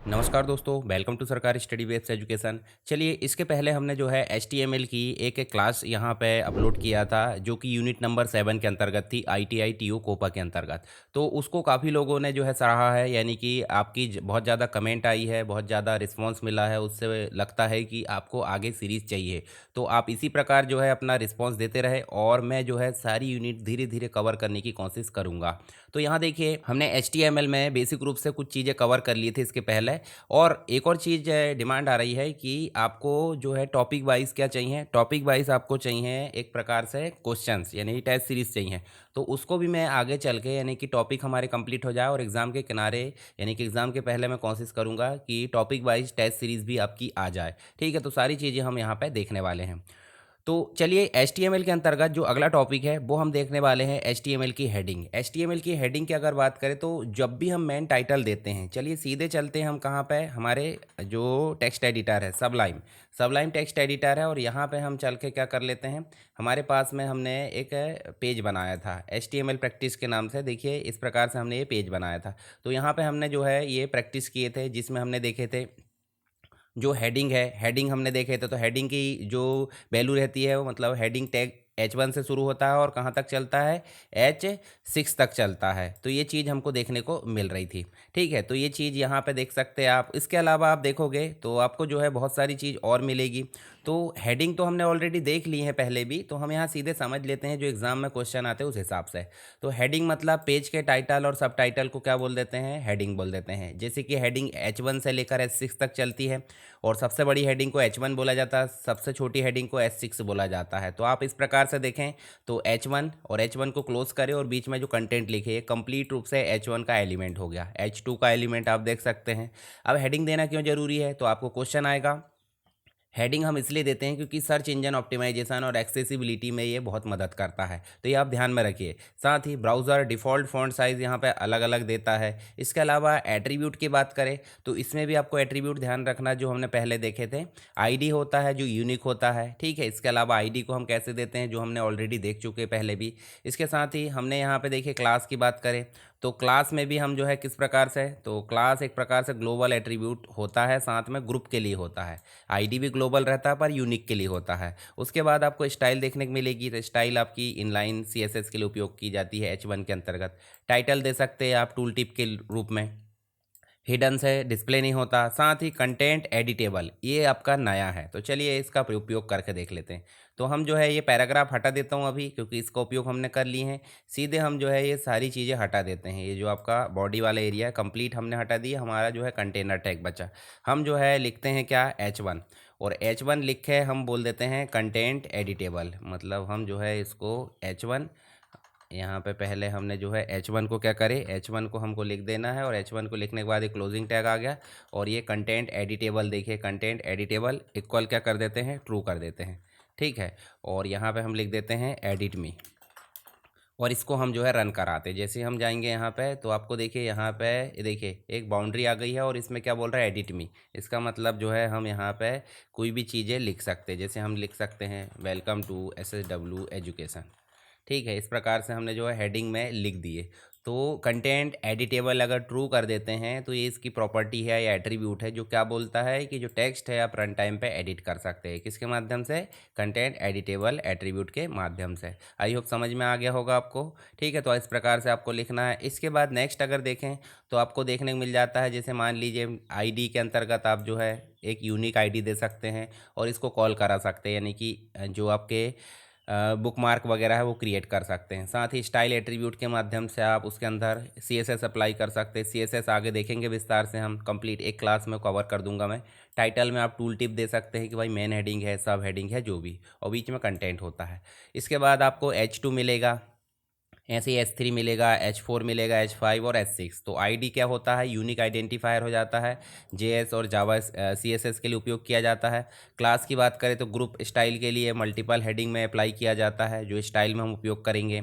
नमस्कार दोस्तों, welcome to सरकारी स्टडी बेस्ड एजुकेशन। चलिए, इसके पहले हमने जो है एचटीएमएल की एक क्लास यहाँ पे अपलोड किया था, जो कि यूनिट नंबर 7 के अंतर्गत थी, आईटीआई टीओ कोपा के अंतर्गत। तो उसको काफ़ी लोगों ने जो है सराहा है, यानी कि आपकी बहुत ज़्यादा कमेंट आई है, बहुत ज़्यादा रिस्पॉन्स मिला है, उससे लगता है कि आपको आगे सीरीज़ चाहिए। तो आप इसी प्रकार जो है अपना रिस्पॉन्स देते रहे और मैं जो है सारी यूनिट धीरे धीरे कवर करने की कोशिश करूँगा। तो यहाँ देखिए, हमने एचटीएमएल में बेसिक रूप से कुछ चीज़ें कवर कर ली थी इसके पहले। और एक और चीज़ डिमांड आ रही है कि आपको जो है टॉपिक वाइज़ क्या चाहिए, टॉपिक वाइज़ आपको चाहिए एक प्रकार से क्वेश्चंस, यानी टेस्ट सीरीज़ चाहिए। तो उसको भी मैं आगे चल के, यानी कि टॉपिक हमारे कंप्लीट हो जाए और एग्ज़ाम के किनारे, यानी कि एग्ज़ाम के पहले मैं कोशिश करूँगा कि टॉपिक वाइज़ टेस्ट सीरीज़ भी आपकी आ जाए। ठीक है? तो सारी चीज़ें हम यहाँ पे देखने वाले हैं। तो चलिए, एचटीएमएल के अंतर्गत जो अगला टॉपिक है वो हम देखने वाले हैं एचटीएमएल की हेडिंग। एचटीएमएल की हेडिंग की अगर बात करें तो जब भी हम मेन टाइटल देते हैं, चलिए सीधे चलते हैं हम कहाँ पे, हमारे जो टेक्स्ट एडिटर है सबलाइम। सबलाइम टेक्स्ट एडिटर है और यहाँ पे हम चल के क्या कर लेते हैं, हमारे पास में हमने एक पेज बनाया था एचटीएमएल प्रैक्टिस के नाम से। देखिए, इस प्रकार से हमने ये पेज बनाया था। तो यहाँ पे हमने जो है ये प्रैक्टिस किए थे, जिसमें हमने देखे थे जो हेडिंग है, हेडिंग हमने देखे थे। तो हेडिंग की जो वैल्यू रहती है वो, मतलब हेडिंग टैग H1 से शुरू होता है और कहाँ तक चलता है, H6 तक चलता है। तो ये चीज़ हमको देखने को मिल रही थी। ठीक है, तो ये चीज़ यहाँ पे देख सकते हैं आप। इसके अलावा आप देखोगे तो आपको जो है बहुत सारी चीज़ और मिलेगी। तो हेडिंग तो हमने ऑलरेडी देख ली है पहले भी, तो हम यहाँ सीधे समझ लेते हैं जो एग्ज़ाम में क्वेश्चन आते हैं उस हिसाब से। तो हेडिंग मतलब पेज के टाइटल और सब टाइटल को क्या बोल देते हैं, हेडिंग बोल देते हैं। जैसे कि हेडिंग H1 से लेकर H6 तक चलती है और सबसे बड़ी हेडिंग को H1 बोला जाता है, सबसे छोटी हेडिंग को H6 बोला जाता है। तो आप इस प्रकार से देखें तो H1 और H1 को क्लोज करें और बीच में जो कंटेंट लिखे, ये कंप्लीट रूप से H1 का एलिमेंट हो गया। H2 का एलिमेंट आप देख सकते हैं। अब हेडिंग देना क्यों जरूरी है, तो आपको क्वेश्चन आएगा। हेडिंग हम इसलिए देते हैं क्योंकि सर्च इंजन ऑप्टिमाइजेशन और एक्सेसिबिलिटी में ये बहुत मदद करता है, तो ये आप ध्यान में रखिए। साथ ही ब्राउज़र डिफ़ॉल्ट फ़ॉन्ट साइज़ यहाँ पे अलग अलग देता है। इसके अलावा एट्रीब्यूट की बात करें तो इसमें भी आपको एट्रीब्यूट ध्यान रखना, जो हमने पहले देखे थे। आईडी होता है जो यूनिक होता है, ठीक है। इसके अलावा आईडी को हम कैसे देते हैं, जो हमने ऑलरेडी देख चुके पहले भी। इसके साथ ही हमने यहाँ पे देखिए क्लास की बात करें तो क्लास में भी हम जो है किस प्रकार से, तो क्लास एक प्रकार से ग्लोबल एट्रीब्यूट होता है, साथ में ग्रुप के लिए होता है। आईडी भी ग्लोबल रहता है पर यूनिक के लिए होता है। उसके बाद आपको स्टाइल देखने को मिलेगी, तो स्टाइल आपकी इनलाइन सीएसएस के लिए उपयोग की जाती है H1 के अंतर्गत। टाइटल दे सकते हैं आप टूल टिप के रूप में। हिडन से डिस्प्ले नहीं होता। साथ ही कंटेंट एडिटेबल, ये आपका नया है, तो चलिए इसका उपयोग करके देख लेते हैं। तो हम जो है ये पैराग्राफ हटा देता हूँ अभी, क्योंकि इसका उपयोग हमने कर लिए हैं। सीधे हम जो है ये सारी चीज़ें हटा देते हैं। ये जो आपका बॉडी वाला एरिया है कंप्लीट हमने हटा दिया, हमारा जो है कंटेनर टैग बचा। हम जो है लिखते हैं क्या, H1। और H1 लिखे हम बोल देते हैं कंटेंट एडिटेबल, मतलब हम जो है इसको H1, यहाँ पे पहले हमने जो है H1 को क्या करें, H1 को हमको लिख देना है और H1 को लिखने के बाद एक क्लोजिंग टैग आ गया। और ये कंटेंट एडिटेबल, देखिए कंटेंट एडिटेबल इक्वल क्या कर देते हैं, ट्रू कर देते हैं। ठीक है, और यहाँ पे हम लिख देते हैं एडिट मी और इसको हम जो है रन कराते हैं। जैसे हम जाएंगे यहाँ पे तो आपको देखिए यहाँ पे ये देखिए एक बाउंड्री आ गई है और इसमें क्या बोल रहा है, एडिट मी। इसका मतलब जो है हम यहाँ पे कोई भी चीज़ें लिख सकते हैं। जैसे हम लिख सकते हैं वेलकम टू SSW एजुकेशन। ठीक है, इस प्रकार से हमने जो है हेडिंग में लिख दिए। तो कंटेंट एडिटेबल अगर ट्रू कर देते हैं तो ये इसकी प्रॉपर्टी है या एट्रीब्यूट है, जो क्या बोलता है कि जो टेक्स्ट है आप रन टाइम पे एडिट कर सकते हैं। किसके माध्यम से, कंटेंट एडिटेबल एट्रीब्यूट के माध्यम से। आई होप समझ में आ गया होगा आपको। ठीक है, तो इस प्रकार से आपको लिखना है। इसके बाद नेक्स्ट अगर देखें तो आपको देखने को मिल जाता है, जैसे मान लीजिए आईडी के अंतर्गत आप जो है एक यूनिक आईडी दे सकते हैं और इसको कॉल करा सकते हैं, यानी कि जो आपके बुक मार्क वगैरह है वो क्रिएट कर सकते हैं। साथ ही स्टाइल एट्रीब्यूट के माध्यम से आप उसके अंदर CSS अप्लाई कर सकते हैं। CSS आगे देखेंगे विस्तार से, हम कंप्लीट एक क्लास में कवर कर दूंगा मैं। टाइटल में आप टूल टिप दे सकते हैं कि भाई मेन हेडिंग है, सब हेडिंग है, जो भी, और बीच में कंटेंट होता है। इसके बाद आपको H2 मिलेगा, ऐसे ही H3 मिलेगा, H4 मिलेगा, H5 और H6। तो आईडी क्या होता है, यूनिक आइडेंटिफायर हो जाता है। JS और जावा CSS के लिए उपयोग किया जाता है। क्लास की बात करें तो ग्रुप स्टाइल के लिए मल्टीपल हेडिंग में अप्लाई किया जाता है, जो स्टाइल में हम उपयोग करेंगे।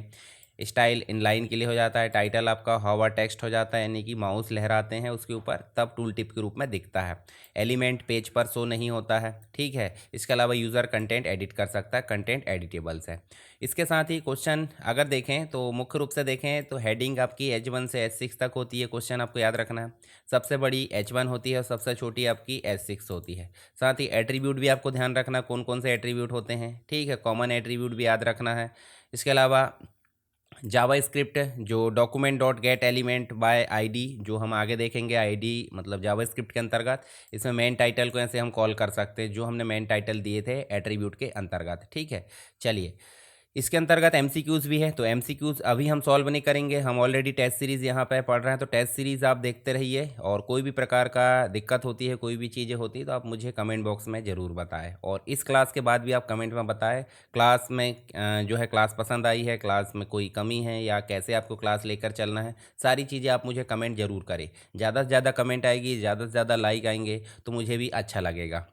स्टाइल इनलाइन के लिए हो जाता है, टाइटल आपका हॉवर टेक्स्ट हो जाता है यानी कि माउस लहराते हैं उसके ऊपर तब टूल टिप के रूप में दिखता है। एलिमेंट पेज पर शो नहीं होता है, ठीक है। इसके अलावा यूज़र कंटेंट एडिट कर सकता है, कंटेंट एडिटेबल्स है। इसके साथ ही क्वेश्चन अगर देखें तो मुख्य रूप से देखें तो हेडिंग आपकी H1 से H6 तक होती है, क्वेश्चन आपको याद रखना है। सबसे बड़ी H1 होती है और सबसे छोटी आपकी H6 होती है। साथ ही एट्रीब्यूट भी आपको ध्यान रखना कौन कौन से एट्रीब्यूट होते हैं, ठीक है। कॉमन एट्रीब्यूट भी याद रखना है। इसके अलावा जावा स्क्रिप्ट जो document dot gate element by ID, जो हम आगे देखेंगे, आईडी मतलब जावा स्क्रिप्ट के अंतर्गत इसमें मेन टाइटल को ऐसे हम कॉल कर सकते हैं जो हमने मेन टाइटल दिए थे एट्रीब्यूट के अंतर्गत, ठीक है। चलिए, इसके अंतर्गत एमसीक्यूज़ भी है, तो एमसीक्यूज़ अभी हम सॉल्व नहीं करेंगे, हम ऑलरेडी टेस्ट सीरीज़ यहाँ पे पढ़ रहे हैं, तो टेस्ट सीरीज़ आप देखते रहिए। और कोई भी प्रकार का दिक्कत होती है, कोई भी चीज़ें होती है तो आप मुझे कमेंट बॉक्स में ज़रूर बताएं। और इस क्लास के बाद भी आप कमेंट में बताएं क्लास में जो है क्लास पसंद आई है, क्लास में कोई कमी है या कैसे आपको क्लास लेकर चलना है, सारी चीज़ें आप मुझे कमेंट ज़रूर करें। ज़्यादा से ज़्यादा कमेंट आएगी, ज़्यादा से ज़्यादा लाइक आएंगे तो मुझे भी अच्छा लगेगा।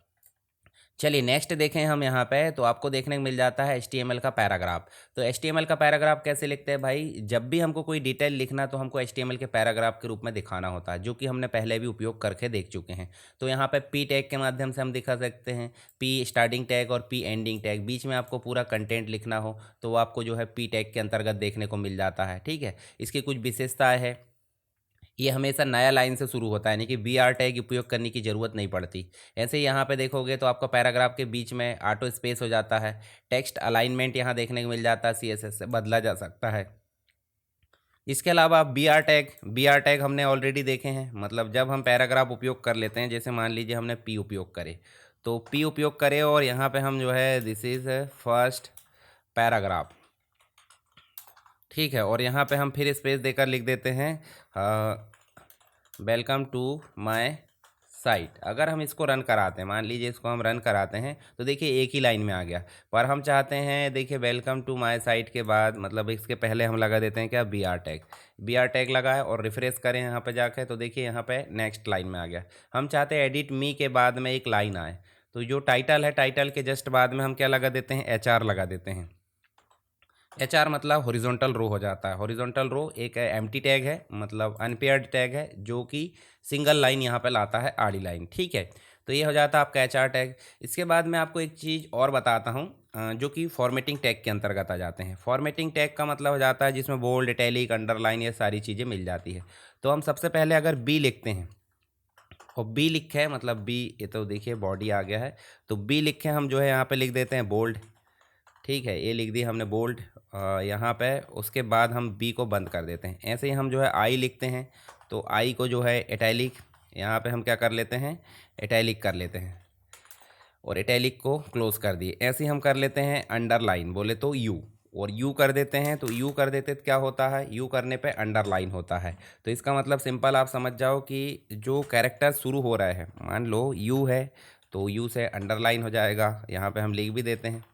चलिए नेक्स्ट देखें हम यहाँ पे, तो आपको देखने को मिल जाता है HTML का पैराग्राफ। तो HTML का पैराग्राफ कैसे लिखते हैं भाई, जब भी हमको कोई डिटेल लिखना तो हमको HTML के पैराग्राफ के रूप में दिखाना होता है, जो कि हमने पहले भी उपयोग करके देख चुके हैं। तो यहाँ पे P टैग के माध्यम से हम दिखा सकते हैं, P स्टार्टिंग टैग और P एंडिंग टैग। बीच में आपको पूरा कंटेंट लिखना हो तो वो आपको जो है P टैग के अंतर्गत देखने को मिल जाता है, ठीक है। इसकी कुछ विशेषताएँ है, ये हमेशा नया लाइन से शुरू होता है यानी कि BR टैग उपयोग करने की ज़रूरत नहीं पड़ती। ऐसे ही यहाँ पे देखोगे तो आपका पैराग्राफ के बीच में ऑटो स्पेस हो जाता है। टेक्स्ट अलाइनमेंट यहाँ देखने को मिल जाता है, CSS से बदला जा सकता है। इसके अलावा बी आर टैग हमने ऑलरेडी देखे हैं, मतलब जब हम पैराग्राफ उपयोग कर लेते हैं, जैसे मान लीजिए हमने P उपयोग करे, तो P उपयोग करें और यहाँ पे हम जो है दिस इज़ फर्स्ट पैराग्राफ, ठीक है। और यहाँ पे हम फिर स्पेस देकर लिख देते हैं वेलकम टू माय साइट। अगर हम इसको रन कराते हैं, मान लीजिए इसको हम रन कराते हैं तो देखिए एक ही लाइन में आ गया, पर हम चाहते हैं देखिए वेलकम टू माय साइट के बाद मतलब इसके पहले हम लगा देते हैं क्या, बी आर टैग लगाए और रिफ्रेश करें यहाँ पे जाके तो देखिए यहाँ पे नेक्स्ट लाइन में आ गया। हम चाहते हैं एडिट मी के बाद में एक लाइन आए, तो जो टाइटल है टाइटल के जस्ट बाद में हम क्या लगा देते हैं, HR लगा देते हैं। HR मतलब हॉरिजॉन्टल रो हो जाता है। हॉरिजॉन्टल रो एक एम्प्टी टैग है, मतलब अनपेयर्ड टैग है, जो कि सिंगल लाइन यहाँ पे लाता है, आड़ी लाइन, ठीक है। तो ये हो जाता है आपका HR टैग। इसके बाद मैं आपको एक चीज़ और बताता हूँ जो कि फॉर्मेटिंग टैग के अंतर्गत आ जाते हैं। फॉर्मेटिंग टैग का मतलब हो जाता है जिसमें बोल्ड, इटैलिक, अंडरलाइन ये सारी चीज़ें मिल जाती है। तो हम सबसे पहले अगर B लिखते हैं और B लिखे है मतलब B, ये तो देखिए बॉडी आ गया है, तो B लिखे हम जो है यहाँ पे लिख देते हैं बोल्ड, ठीक है। ये लिख दी हमने बोल्ड यहाँ पे। उसके बाद हम बी को बंद कर देते हैं। ऐसे ही हम जो है आई लिखते हैं, तो आई को जो है इटैलिक, यहाँ पे हम क्या कर लेते हैं, इटैलिक कर लेते हैं और इटैलिक को क्लोज कर दिए। ऐसे ही हम कर लेते हैं अंडरलाइन, बोले तो यू, और यू कर देते हैं, तो यू कर देते तो क्या होता है, यू करने पे अंडरलाइन होता है। तो इसका मतलब सिंपल आप समझ जाओ कि जो कैरेक्टर शुरू हो रहा है, मान लो यू है तो यू से अंडरलाइन हो जाएगा, यहाँ पे हम लिख भी देते हैं।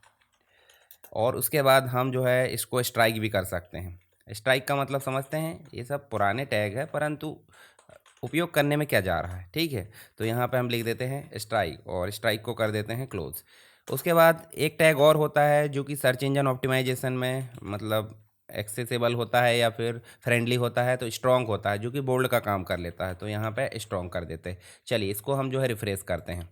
और उसके बाद हम जो है इसको स्ट्राइक भी कर सकते हैं। स्ट्राइक का मतलब समझते हैं, ये सब पुराने टैग है परंतु उपयोग करने में क्या जा रहा है, ठीक है। तो यहाँ पे हम लिख देते हैं स्ट्राइक और स्ट्राइक को कर देते हैं क्लोज। उसके बाद एक टैग और होता है जो कि सर्च इंजन ऑप्टिमाइजेशन में मतलब एक्सेसिबल होता है या फिर फ्रेंडली होता है, तो स्ट्रॉन्ग होता है, जो कि बोल्ड का काम कर लेता है, तो यहाँ पे स्ट्रॉन्ग कर देते हैं। चलिए इसको हम जो है रिफ्रेश करते हैं,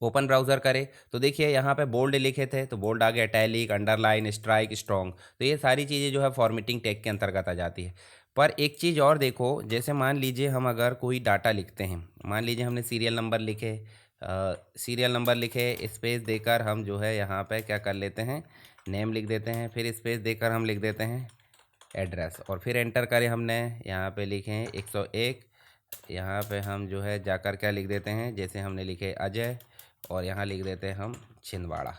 ओपन ब्राउज़र करें तो देखिए यहाँ पे बोल्ड लिखे थे तो बोल्ड आ गया, टैलिक, अंडरलाइन, स्ट्राइक, स्ट्रॉन्ग, तो ये सारी चीज़ें जो है फॉर्मेटिंग टैग के अंतर्गत आ जाती है। पर एक चीज़ और देखो, जैसे मान लीजिए हम अगर कोई डाटा लिखते हैं, मान लीजिए हमने सीरियल नंबर लिखे स्पेस देकर हम जो है यहाँ पे क्या कर लेते हैं, नेम लिख देते हैं, फिर स्पेस देकर हम लिख देते हैं एड्रेस और फिर एंटर करें हमने, यहाँ पे लिखे हैं 101, यहाँ पे हम जो है जाकर क्या लिख देते हैं, जैसे हमने लिखे अजय और यहाँ लिख देते हैं हम छिंदवाड़ा।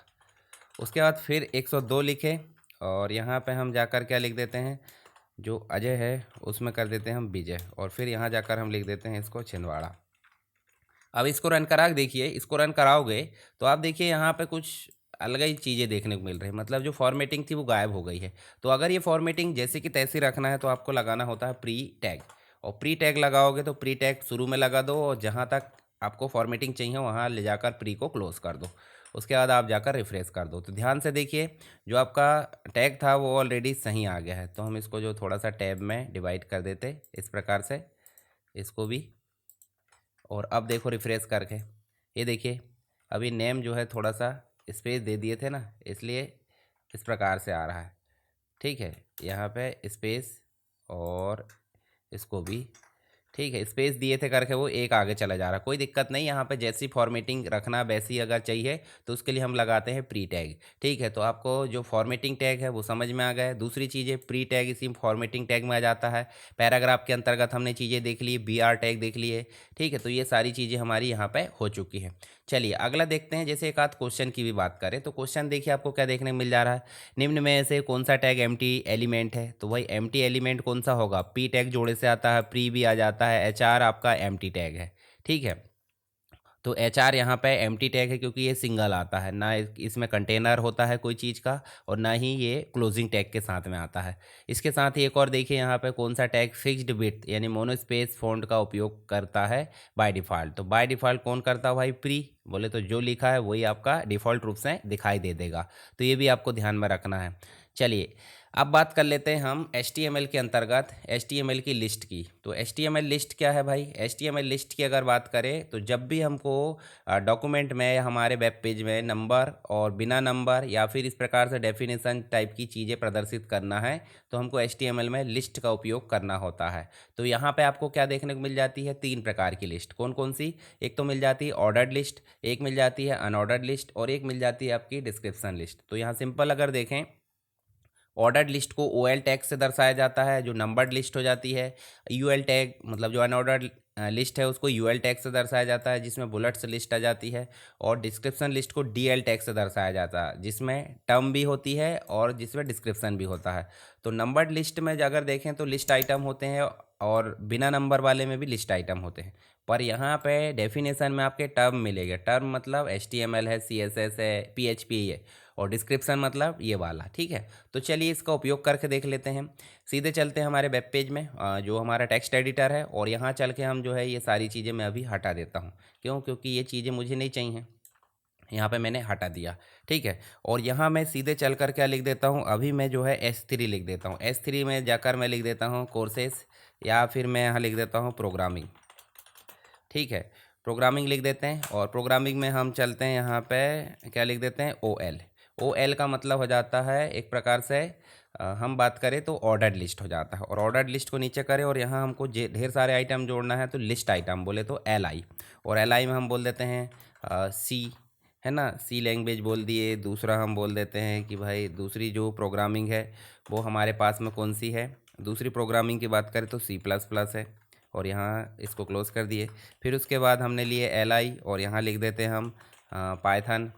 उसके बाद फिर 102 लिखे और यहाँ पे हम जाकर क्या लिख देते हैं, जो अजय है उसमें कर देते हैं हम विजय और फिर यहाँ जाकर हम लिख देते हैं इसको छिंदवाड़ा। अब इसको रन करा के देखिए, इसको रन कराओगे तो आप देखिए यहाँ पे कुछ अलग ही चीज़ें देखने को मिल रही है, मतलब जो फॉर्मेटिंग थी वो गायब हो गई है। तो अगर ये फॉर्मेटिंग जैसे कि तैसे रखना है तो आपको लगाना होता है प्री टैग, और प्री टैग लगाओगे तो प्री टैग शुरू में लगा दो और जहाँ तक आपको फॉर्मेटिंग चाहिए वहाँ ले जाकर प्री को क्लोज कर दो। उसके बाद आप जाकर रिफ्रेश कर दो। तो ध्यान से देखिए, जो आपका टैग था वो ऑलरेडी सही आ गया है। तो हम इसको जो थोड़ा सा टैब में डिवाइड कर देते इस प्रकार से, इसको भी। और अब देखो रिफ्रेश करके, ये देखिए अभी नेम जो है थोड़ा सा स्पेस दे दिए थे ना, इसलिए इस प्रकार से आ रहा है। ठीक है, यहाँ पे स्पेस और इसको भी, ठीक है, स्पेस दिए थे करके वो एक आगे चला जा रहा है, कोई दिक्कत नहीं। यहाँ पे जैसी फॉर्मेटिंग रखना वैसी अगर चाहिए तो उसके लिए हम लगाते हैं प्री टैग। ठीक है, तो आपको जो फॉर्मेटिंग टैग है वो समझ में आ गया है। दूसरी चीज़ है प्री टैग, इसी फॉर्मेटिंग टैग में आ जाता है। पैराग्राफ के अंतर्गत हमने चीज़ें देख ली, बी आर टैग देख लिए। ठीक है, तो ये सारी चीज़ें हमारी यहाँ पे हो चुकी है। चलिए अगला देखते हैं, जैसे एक आध क्वेश्चन की भी बात करें तो क्वेश्चन देखिए आपको क्या देखने को मिल जा रहा है। निम्न में से कौन सा टैग एम्प्टी एलिमेंट है? तो भाई एम्प्टी एलिमेंट कौन सा होगा? पी टैग जोड़े से आता है, प्री भी आ जाता है, एच आर आपका एम्प्टी टैग है। ठीक है, तो एच आर यहाँ पे एम्प्टी टैग है क्योंकि ये सिंगल आता है ना, इसमें कंटेनर होता है कोई चीज़ का, और ना ही ये क्लोजिंग टैग के साथ में आता है। इसके साथ ही एक और देखिए यहाँ पे कौन सा टैग फिक्स्ड विड्थ यानी मोनोस्पेस फॉन्ट का उपयोग करता है बाय डिफ़ॉल्ट। तो बाय डिफ़ॉल्ट कौन करता है भाई? प्री। बोले तो जो लिखा है वही आपका डिफ़ॉल्ट रूप से दिखाई दे देगा, तो ये भी आपको ध्यान में रखना है। चलिए अब बात कर लेते हैं हम HTML के अंतर्गत HTML की लिस्ट की। तो HTML लिस्ट क्या है भाई? HTML लिस्ट की अगर बात करें तो जब भी हमको डॉक्यूमेंट में या हमारे वेब पेज में नंबर और बिना नंबर या फिर इस प्रकार से डेफिनेशन टाइप की चीज़ें प्रदर्शित करना है तो हमको HTML में लिस्ट का उपयोग करना होता है। तो यहाँ पे आपको क्या देखने को मिल जाती है? 3 प्रकार की लिस्ट। कौन कौन सी? एक तो मिल जाती है ऑर्डर्ड लिस्ट, एक मिल जाती है अनऑर्डर्ड लिस्ट, और एक मिल जाती है आपकी डिस्क्रिप्शन लिस्ट। तो यहाँ सिंपल अगर देखें, ऑर्डर्ड लिस्ट को OL टैग से दर्शाया जाता है, जो नंबर्ड लिस्ट हो जाती है। UL टैग मतलब जो अनऑर्डर्ड लिस्ट है उसको UL टैग से दर्शाया जाता है, जिसमें बुलेट्स लिस्ट आ जाती है। और डिस्क्रिप्शन लिस्ट को DL टैग से दर्शाया जाता है, जिसमें टर्म भी होती है और जिसमें डिस्क्रिप्शन भी होता है। तो नंबर्ड लिस्ट में अगर देखें तो लिस्ट आइटम होते हैं, और बिना नंबर वाले में भी लिस्ट आइटम होते हैं। पर यहाँ पे डेफिनेशन में आपके टर्म मिलेगा। टर्म मतलब HTML है, CSS है, PHP है, और डिस्क्रिप्शन मतलब ये वाला। ठीक है, तो चलिए इसका उपयोग करके देख लेते हैं। सीधे चलते हैं हमारे वेब पेज में, जो हमारा टेक्स्ट एडिटर है, और यहाँ चल के हम जो है ये सारी चीज़ें मैं अभी हटा देता हूँ। क्यों? क्योंकि ये चीज़ें मुझे नहीं चाहिए, यहाँ पे मैंने हटा दिया। ठीक है, और यहाँ मैं सीधे चल कर क्या लिख देता हूँ, अभी मैं जो है S3 लिख देता हूँ। S3 में जाकर मैं लिख देता हूँ कोर्सेस, या फिर मैं यहाँ लिख देता हूँ प्रोग्रामिंग। ठीक है, प्रोग्रामिंग लिख देते हैं, और प्रोग्रामिंग में हम चलते हैं यहाँ पे क्या लिख देते हैं? OL। OL का मतलब हो जाता है एक प्रकार से, हम बात करें तो ऑर्डर्ड लिस्ट हो जाता है। और ऑर्डर्ड लिस्ट को नीचे करें और यहाँ हमको ढेर सारे आइटम जोड़ना है, तो लिस्ट आइटम बोले तो LI। और LI में हम बोल देते हैं C, है ना, C लैंग्वेज बोल दिए। दूसरा हम बोल देते हैं कि भाई दूसरी जो प्रोग्रामिंग है वो हमारे पास में कौन सी है? दूसरी प्रोग्रामिंग की बात करें तो C++ है, और यहाँ इसको क्लोज कर दिए। फिर उसके बाद हमने लिए LI, और यहाँ लिख देते हैं हम पाइथन।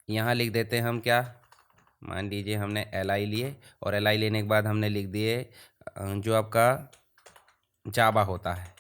यहाँ लिख देते हैं हम क्या, मान लीजिए हमने LI लिए, और LI लेने के बाद हमने लिख दिए जो आपका जावा होता है।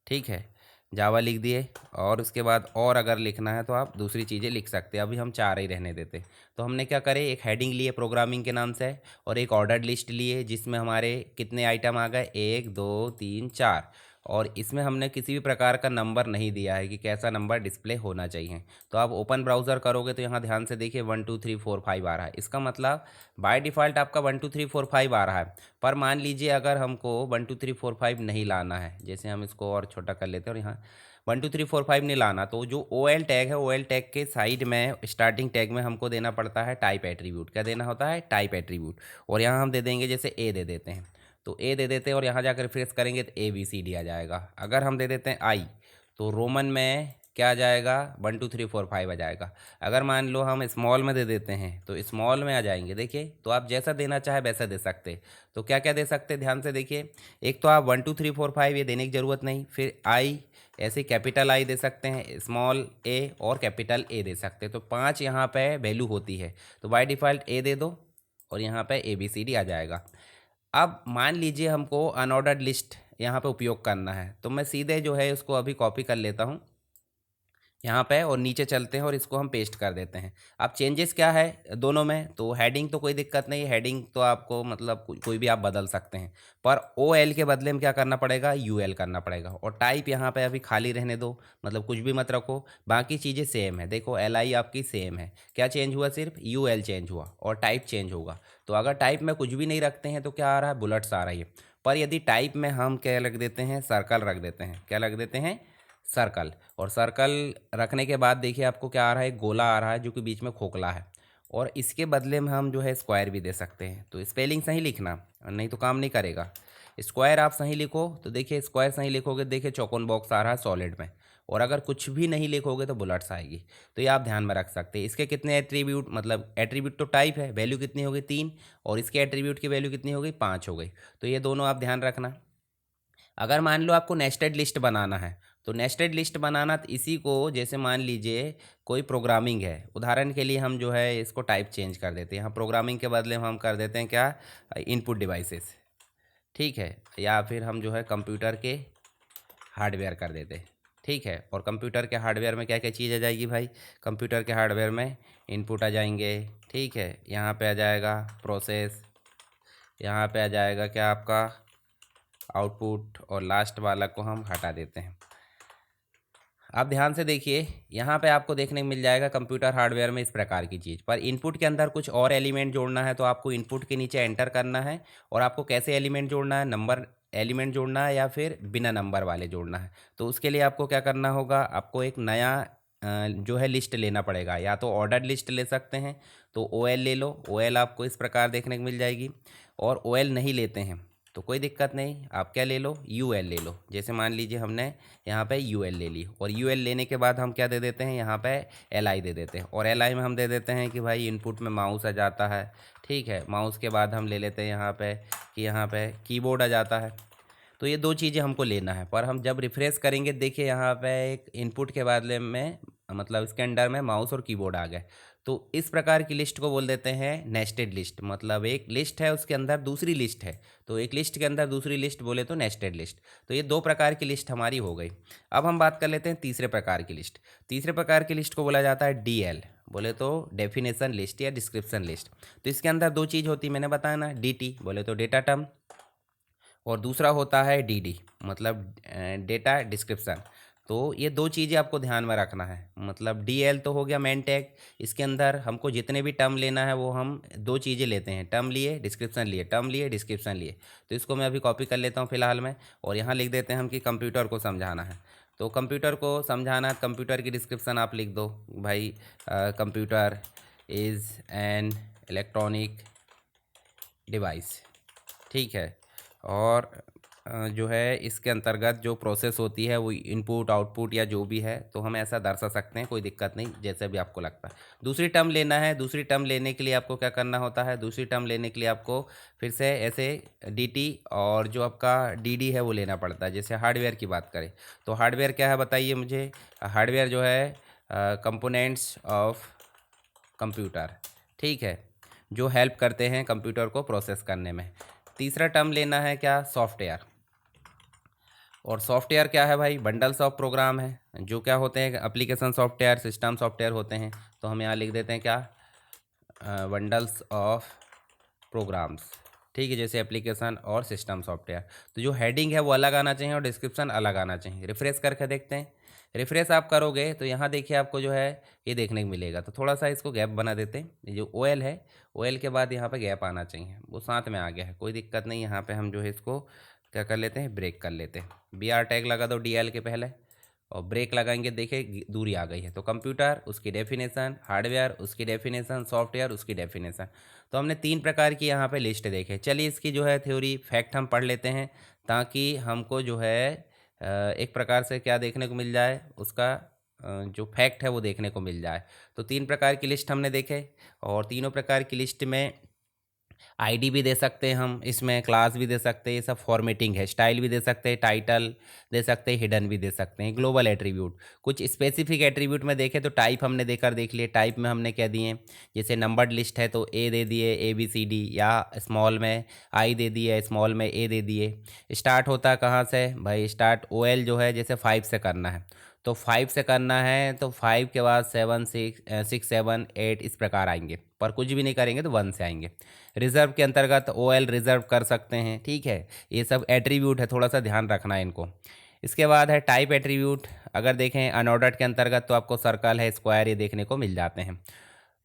ठीक है, जावा लिख दिए, और उसके बाद और अगर लिखना है तो आप दूसरी चीज़ें लिख सकते हैं। अभी हम 4 ही रहने देते। तो हमने क्या करे, एक हेडिंग लिए प्रोग्रामिंग के नाम से, और एक ऑर्डर्ड लिस्ट लिए जिसमें हमारे कितने आइटम आ गए? 1 2 3 4। और इसमें हमने किसी भी प्रकार का नंबर नहीं दिया है कि कैसा नंबर डिस्प्ले होना चाहिए। तो आप ओपन ब्राउज़र करोगे तो यहाँ ध्यान से देखिए 1 2 3 4 5 आ रहा है। इसका मतलब बाय डिफ़ॉल्ट आपका 1 2 3 4 5 आ रहा है। पर मान लीजिए अगर हमको 1 2 3 4 5 नहीं लाना है, जैसे हम इसको और छोटा कर लेते हैं, और यहाँ 1 2 3 4 5 नहीं लाना, तो जो OL टैग है, OL टैग के साइड में स्टार्टिंग टैग में हमको देना पड़ता है टाइप एट्रीब्यूट। क्या देना होता है? Type attribute. और यहाँ हम दे देंगे जैसे A दे देते हैं, तो A दे देते हैं, और यहाँ जाकर रिफ्रेश करेंगे तो ABCD आ जाएगा। अगर हम दे देते हैं I, तो रोमन में क्या आ जाएगा? 1 2 3 4 5 आ जाएगा। अगर मान लो हम स्मॉल में दे देते हैं तो स्मॉल में आ जाएंगे। देखिए, तो आप जैसा देना चाहे वैसा दे सकते। तो क्या क्या दे सकते हैं, ध्यान से देखिए। एक तो आप 1 2 3 4 5 ये देने की ज़रूरत नहीं। फिर I, ऐसे कैपिटल I दे सकते हैं, स्मॉल A और कैपिटल A दे सकते हैं। तो 5 यहाँ पे वैल्यू होती है, तो बाय डिफ़ॉल्ट A दे दो, और यहाँ पे ABCD आ जाएगा। अब मान लीजिए हमको अनऑर्डर्ड लिस्ट यहाँ पे उपयोग करना है, तो मैं सीधे जो है उसको अभी कॉपी कर लेता हूँ। यहाँ पे और नीचे चलते हैं और इसको हम पेस्ट कर देते हैं। अब चेंजेस क्या है दोनों में, तो हेडिंग तो कोई दिक्कत नहीं, हेडिंग तो आपको मतलब कोई भी आप बदल सकते हैं, पर ओ एल के बदले में क्या करना पड़ेगा, यू एल करना पड़ेगा। और टाइप यहाँ पे अभी खाली रहने दो, मतलब कुछ भी मत रखो, बाकी चीज़ें सेम है। देखो एल आई आपकी सेम है, क्या चेंज हुआ, सिर्फ यू एल चेंज हुआ और टाइप चेंज होगा। तो अगर टाइप में कुछ भी नहीं रखते हैं तो क्या आ रहा है, बुलेट्स आ रही है। पर यदि टाइप में हम क्या रख देते हैं, सर्कल रख देते हैं, क्या रख देते हैं, सर्कल। और सर्कल रखने के बाद देखिए आपको क्या आ रहा है, एक गोला आ रहा है जो कि बीच में खोखला है, और इसके बदले में हम जो है स्क्वायर भी दे सकते हैं। तो स्पेलिंग सही लिखना, नहीं तो काम नहीं करेगा। स्क्वायर आप सही लिखो, तो देखिए स्क्वायर सही लिखोगे, देखिए चौकोन बॉक्स आ रहा है सॉलिड में। और अगर कुछ भी नहीं लिखोगे तो बुलेट्स आएगी। तो ये आप ध्यान में रख सकते हैं। इसके कितने एट्रीब्यूट, मतलब एट्रीब्यूट तो टाइप है, वैल्यू कितनी हो गई, 3, और इसके एट्रीब्यूट की वैल्यू कितनी हो गई, 5 हो गई। तो ये दोनों आप ध्यान रखना। अगर मान लो आपको नेस्टेड लिस्ट बनाना है, तो नेस्टेड लिस्ट बनाना तो इसी को, जैसे मान लीजिए कोई प्रोग्रामिंग है, उदाहरण के लिए हम जो है इसको टाइप चेंज कर देते हैं, यहाँ प्रोग्रामिंग के बदले में हम कर देते हैं क्या, इनपुट डिवाइसेस, ठीक है, या फिर हम जो है कंप्यूटर के हार्डवेयर कर देते हैं, ठीक है। और कंप्यूटर के हार्डवेयर में क्या क्या चीज़ आ जाएगी भाई, कंप्यूटर के हार्डवेयर में इनपुट आ जाएंगे, ठीक है, यहाँ पे आ जाएगा प्रोसेस, यहाँ पे आ जाएगा क्या आपका आउटपुट, और लास्ट वाला को हम हटा देते हैं। आप ध्यान से देखिए, यहाँ पे आपको देखने को मिल जाएगा कंप्यूटर हार्डवेयर में इस प्रकार की चीज़, पर इनपुट के अंदर कुछ और एलिमेंट जोड़ना है तो आपको इनपुट के नीचे एंटर करना है। और आपको कैसे एलिमेंट जोड़ना है, नंबर एलिमेंट जोड़ना है या फिर बिना नंबर वाले जोड़ना है। तो उसके लिए आपको क्या करना होगा, आपको एक नया जो है लिस्ट लेना पड़ेगा, या तो ऑर्डर लिस्ट ले सकते हैं, तो ओ एल ले लो। ओ एल आपको इस प्रकार देखने को मिल जाएगी। और ओ एल नहीं लेते हैं तो कोई दिक्कत नहीं, आप क्या ले लो, यू एल ले लो। जैसे मान लीजिए हमने यहाँ पे यू एल ले ली, और यू एल लेने के बाद हम क्या दे देते हैं, यहाँ पे एल आई दे देते हैं। और एल आई में हम दे देते हैं कि भाई इनपुट में माउस आ जाता है, ठीक है। माउस के बाद हम ले लेते हैं यहाँ पे कि यहाँ पे कीबोर्ड आ जाता है। तो ये दो चीज़ें हमको लेना है। पर हम जब रिफ्रेश करेंगे, देखिए यहाँ पे एक इनपुट के बदले में, मतलब इसके अंडर में माउस और कीबोर्ड आ गए। तो इस प्रकार की लिस्ट को बोल देते हैं नेस्टेड लिस्ट। मतलब एक लिस्ट है, उसके अंदर दूसरी लिस्ट है, तो एक लिस्ट के अंदर दूसरी लिस्ट बोले तो नेस्टेड लिस्ट। तो ये दो प्रकार की लिस्ट हमारी हो गई। अब हम बात कर लेते हैं तीसरे प्रकार की लिस्ट। तीसरे प्रकार की लिस्ट को बोला जाता है डी एल, बोले तो डेफिनेशन लिस्ट या डिस्क्रिप्शन लिस्ट। तो इसके अंदर दो चीज़ होती है, मैंने बताया ना, डी टी बोले तो डेटा टर्म, और दूसरा होता है डीडी, मतलब डेटा डिस्क्रिप्शन। तो ये दो चीज़ें आपको ध्यान में रखना है। मतलब डीएल तो हो गया मेन टैग, इसके अंदर हमको जितने भी टर्म लेना है वो हम दो चीज़ें लेते हैं, टर्म लिए डिस्क्रिप्शन लिए, टर्म लिए डिस्क्रिप्शन लिए। तो इसको मैं अभी कॉपी कर लेता हूँ फिलहाल में, और यहाँ लिख देते हैं हम कि कंप्यूटर को समझाना है। तो कंप्यूटर को समझाना, कंप्यूटर की डिस्क्रिप्शन आप लिख दो भाई, computer is an electronic device, ठीक है। और जो है इसके अंतर्गत जो प्रोसेस होती है वो इनपुट आउटपुट या जो भी है, तो हम ऐसा दर्शा सकते हैं, कोई दिक्कत नहीं, जैसे भी आपको लगता है। दूसरी टर्म लेना है, दूसरी टर्म लेने के लिए आपको क्या करना होता है, दूसरी टर्म लेने के लिए आपको फिर से ऐसे डी और जो आपका डी है वो लेना पड़ता है। जैसे हार्डवेयर की बात करें, तो हार्डवेयर क्या है बताइए मुझे। हार्डवेयर जो है कंपोनेंट्स ऑफ कंप्यूटर, ठीक है, जो हेल्प करते हैं कंप्यूटर को प्रोसेस करने में। तीसरा टर्म लेना है क्या, सॉफ्टवेयर। और सॉफ्टवेयर क्या है भाई, बंडल्स ऑफ प्रोग्राम है, जो क्या होते हैं, एप्लीकेशन सॉफ्टवेयर, सिस्टम सॉफ्टवेयर होते हैं। तो हम यहाँ लिख देते हैं क्या, बंडल्स ऑफ प्रोग्राम्स, ठीक है, जैसे एप्लीकेशन और सिस्टम सॉफ्टवेयर। तो जो हेडिंग है वो अलग आना चाहिए और डिस्क्रिप्शन अलग आना चाहिए। रिफ्रेश करके देखते हैं, रिफ्रेश आप करोगे तो यहाँ देखिए आपको जो है ये देखने को मिलेगा। तो थोड़ा सा इसको गैप बना देते हैं, ये जो ओ एल है, ओ एल के बाद यहाँ पे गैप आना चाहिए, वो साथ में आ गया है, कोई दिक्कत नहीं। यहाँ पे हम जो है इसको क्या कर लेते हैं, ब्रेक कर लेते हैं। बी आर टैग लगा दो डी एल के पहले, और ब्रेक लगाएंगे, देखिए दूरी आ गई है। तो कंप्यूटर उसकी डेफिनेशन, हार्डवेयर उसकी डेफिनेशन, सॉफ्टवेयर उसकी डेफिनेशन। तो हमने तीन प्रकार की यहाँ पे लिस्ट देखे। चलिए इसकी जो है थ्योरी फैक्ट हम पढ़ लेते हैं, ताकि हमको जो है एक प्रकार से क्या देखने को मिल जाए, उसका जो फैक्ट है वो देखने को मिल जाए। तो तीन प्रकार की लिस्ट हमने देखे, और तीनों प्रकार की लिस्ट में आईडी भी दे सकते हैं हम, इसमें क्लास भी दे सकते हैं, ये सब फॉर्मेटिंग है। स्टाइल भी दे सकते हैं, टाइटल दे सकते हैं, हिडन भी दे सकते हैं। ग्लोबल एट्रीब्यूट, कुछ स्पेसिफिक एट्रीब्यूट में देखें तो टाइप हमने देख लिए। टाइप में हमने क्या दिए, जैसे नंबर्ड लिस्ट है तो ए दे दिए ABCD, या स्मॉल में आई दे दिए, स्मॉल में ए दे दिए। स्टार्ट होता है कहाँ से भाई, स्टार्ट OL जो है जैसे 5 से करना है तो 5 से करना है तो 5 के बाद 7 6 7 8 इस प्रकार आएंगे, पर कुछ भी नहीं करेंगे तो 1 से आएंगे। रिजर्व के अंतर्गत OL रिजर्व कर सकते हैं, ठीक है। ये सब एट्रीब्यूट है, थोड़ा सा ध्यान रखना है इनको। इसके बाद है टाइप एट्रीब्यूट। अगर देखें अनऑर्डर्ड के अंतर्गत तो आपको सर्कल है, स्क्वायर, ये देखने को मिल जाते हैं।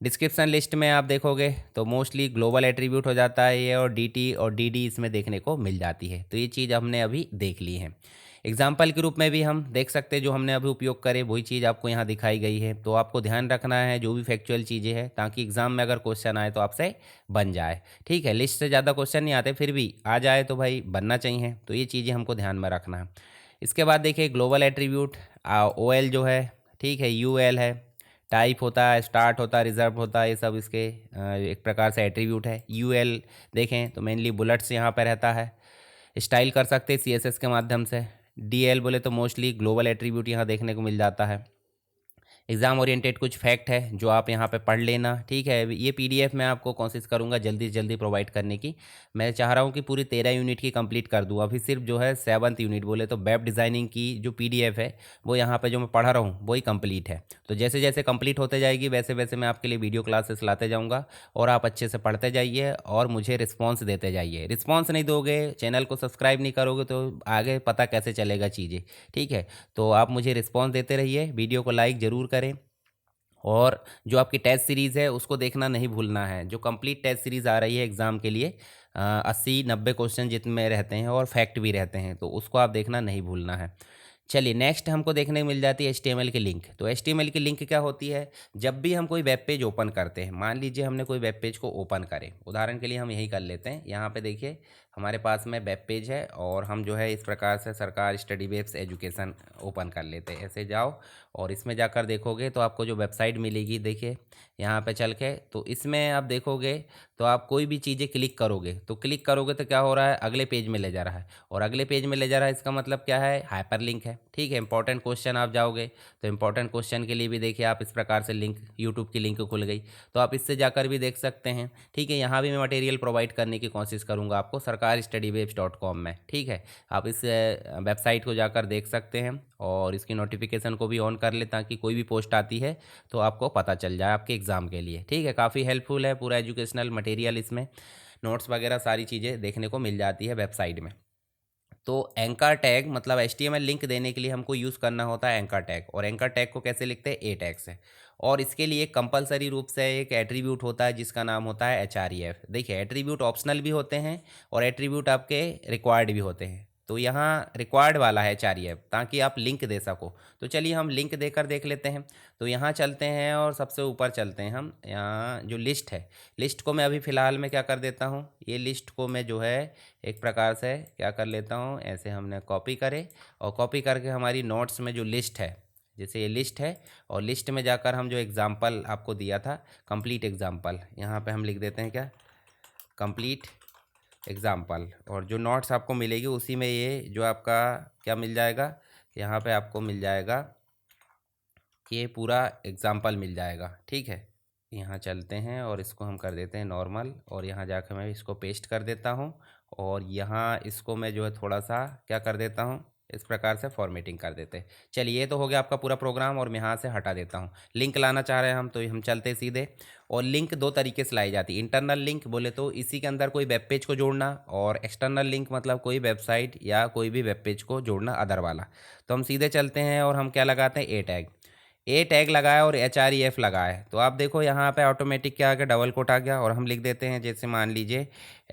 डिस्क्रिप्शन लिस्ट में आप देखोगे तो मोस्टली ग्लोबल एट्रीब्यूट हो जाता है ये, और DT और DD इसमें देखने को मिल जाती है। तो ये चीज़ हमने अभी देख ली है। एग्जाम्पल के रूप में भी हम देख सकते हैं, जो हमने अभी उपयोग करे वही चीज़ आपको यहाँ दिखाई गई है। तो आपको ध्यान रखना है जो भी फैक्चुअल चीज़ें हैं, ताकि एग्जाम में अगर क्वेश्चन आए तो आपसे बन जाए, ठीक है। लिस्ट से ज़्यादा क्वेश्चन नहीं आते, फिर भी आ जाए तो भाई बनना चाहिए। तो ये चीज़ें हमको ध्यान में रखना है। इसके बाद देखिए ग्लोबल एट्रीब्यूट, OL जो है, ठीक है, UL है, टाइप होता है, स्टार्ट होता है, रिजर्व होता है, ये सब इसके एक प्रकार से एट्रीब्यूट है। UL देखें तो मेनली बुलेट्स यहाँ पर रहता है। स्टाइल कर सकते हैं CSS के माध्यम से। DL बोले तो मोस्टली ग्लोबल एट्रीब्यूट यहाँ देखने को मिल जाता है। एग्ज़ाम ओरिएंटेड कुछ फैक्ट है जो आप यहाँ पे पढ़ लेना, ठीक है। ये PDF मैं आपको कोशिश करूँगा जल्दी से जल्दी प्रोवाइड करने की। मैं चाह रहा हूँ कि पूरी 13 यूनिट की कंप्लीट कर दूँ। अभी सिर्फ जो है 7th यूनिट बोले तो वेब डिज़ाइनिंग की जो PDF है वो यहाँ पे जो मैं पढ़ रहा हूँ वही कंप्लीट है। तो जैसे जैसे कंप्लीट होते जाएगी वैसे वैसे मैं आपके लिए वीडियो क्लासेस लाते जाऊँगा, और आप अच्छे से पढ़ते जाइए और मुझे रिस्पॉन्स देते जाइए। रिस्पॉन्स नहीं दोगे, चैनल को सब्सक्राइब नहीं करोगे तो आगे पता कैसे चलेगा चीज़ें, ठीक है। तो आप मुझे रिस्पॉन्स देते रहिए, वीडियो को लाइक ज़रूर करें, और जो आपकी टेस्ट सीरीज़ है उसको देखना नहीं भूलना है। जो कंप्लीट टेस्ट सीरीज़ आ रही है एग्ज़ाम के लिए, 80-90 क्वेश्चन जितने रहते हैं और फैक्ट भी रहते हैं, तो उसको आप देखना नहीं भूलना है। चलिए नेक्स्ट हमको देखने को मिल जाती है HTML की लिंक। तो HTML की लिंक क्या होती है, जब भी हम कोई वेब पेज ओपन करते हैं, मान लीजिए हमने कोई वेब पेज को ओपन करें, उदाहरण के लिए हम यही कर लेते हैं। यहाँ पे देखिए हमारे पास में वेब पेज है, और हम जो है इस प्रकार से सरकार स्टडी वेब्स एजुकेशन ओपन कर लेते हैं। ऐसे जाओ और इसमें जाकर देखोगे तो आपको जो वेबसाइट मिलेगी, देखिए यहाँ पे चल के, तो इसमें आप देखोगे तो आप कोई भी चीज़ें क्लिक करोगे तो क्या हो रहा है, अगले पेज में ले जा रहा है, और अगले पेज में ले जा रहा है इसका मतलब क्या है, हाइपर लिंक है, ठीक है। इंपॉर्टेंट क्वेश्चन आप जाओगे तो इंपॉर्टेंट क्वेश्चन के लिए भी देखिए आप इस प्रकार से लिंक, यूट्यूब की लिंक खुल गई, तो आप इससे जाकर भी देख सकते हैं, ठीक है। यहाँ भी मैं मटेरियल प्रोवाइड करने की कोशिश करूँगा आपको sarkarstudywaves.com में, ठीक है। आप इस वेबसाइट को जाकर देख सकते हैं, और इसकी नोटिफिकेशन को भी ऑन कर ले, ताकि कोई भी पोस्ट आती है तो आपको पता चल जाए आपके एग्ज़ाम के लिए, ठीक है। काफ़ी हेल्पफुल है, पूरा एजुकेशनल मटेरियल, इसमें नोट्स वगैरह सारी चीज़ें देखने को मिल जाती है वेबसाइट में। तो एंकर टैग मतलब HTML लिंक देने के लिए हमको यूज़ करना होता है एंकर टैग, और एंकर टैग को कैसे लिखते हैं, A टैग से। और इसके लिए कंपलसरी रूप से एक एट्रीब्यूट होता है जिसका नाम होता है href। देखिए एट्रीब्यूट ऑप्शनल भी होते हैं और एट्रीब्यूट आपके रिक्वायर्ड भी होते हैं। तो यहाँ रिक्वायर्ड वाला है href, ताकि आप लिंक दे सको। तो चलिए हम लिंक देकर देख लेते हैं। तो यहाँ चलते हैं और सबसे ऊपर चलते हैं हम, यहाँ जो लिस्ट है, लिस्ट को मैं अभी फ़िलहाल में क्या कर देता हूँ, ये लिस्ट को मैं जो है एक प्रकार से क्या कर लेता हूँ, ऐसे हमने कॉपी करे, और कॉपी करके हमारी नोट्स में जो लिस्ट है, जैसे ये लिस्ट है, और लिस्ट में जाकर हम जो एग्ज़ाम्पल आपको दिया था, कंप्लीट एग्ज़ाम्पल, यहाँ पे हम लिख देते हैं क्या, कंप्लीट एग्ज़ाम्पल। और जो नोट्स आपको मिलेगी उसी में ये जो आपका क्या मिल जाएगा, यहाँ पे आपको मिल जाएगा ये पूरा एग्ज़ाम्पल मिल जाएगा, ठीक है। यहाँ चलते हैं और इसको हम कर देते हैं नॉर्मल, और यहाँ जाकर मैं इसको पेस्ट कर देता हूँ, और यहाँ इसको मैं जो है थोड़ा सा क्या कर देता हूँ, इस प्रकार से फॉर्मेटिंग कर देते हैं। चलिए ये तो हो गया आपका पूरा प्रोग्राम, और मैं यहाँ से हटा देता हूँ। लिंक लाना चाह रहे हैं हम, तो हम चलते सीधे। और लिंक दो तरीके से लाई जाती है। इंटरनल लिंक बोले तो इसी के अंदर कोई वेब पेज को जोड़ना, और एक्सटर्नल लिंक मतलब कोई वेबसाइट या कोई भी वेब पेज को जोड़ना अदर वाला। तो हम सीधे चलते हैं और हम क्या लगाते हैं, ए टैग लगाया और href लगाया है। तो आप देखो यहाँ पे ऑटोमेटिक क्या आ गया, डबल कोट आ गया, और हम लिख देते हैं जैसे मान लीजिए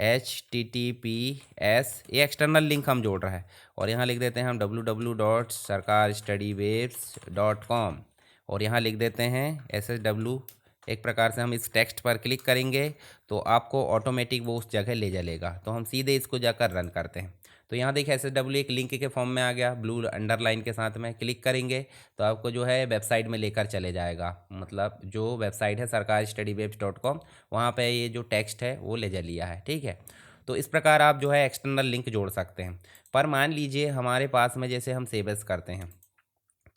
HTTPS, ये एक्सटर्नल लिंक हम जोड़ रहा है, और यहाँ लिख देते हैं हम www.sarkarstudywaves.com, और यहाँ लिख देते हैं SSW। एक प्रकार से हम इस टेक्स्ट पर क्लिक करेंगे तो आपको ऑटोमेटिक वो उस जगह ले चलेगा। तो हम सीधे इसको जाकर रन करते हैं। तो यहाँ देखिए SSW एक लिंक के फॉर्म में आ गया, ब्लू अंडरलाइन के साथ में क्लिक करेंगे तो आपको जो है वेबसाइट में लेकर चले जाएगा। मतलब जो वेबसाइट है sarkarstudywaves.com, वहाँ पे ये जो टेक्स्ट है वो ले जा लिया है। ठीक है, तो इस प्रकार आप जो है एक्सटर्नल लिंक जोड़ सकते हैं। पर मान लीजिए हमारे पास में जैसे हम सेव एज़ करते हैं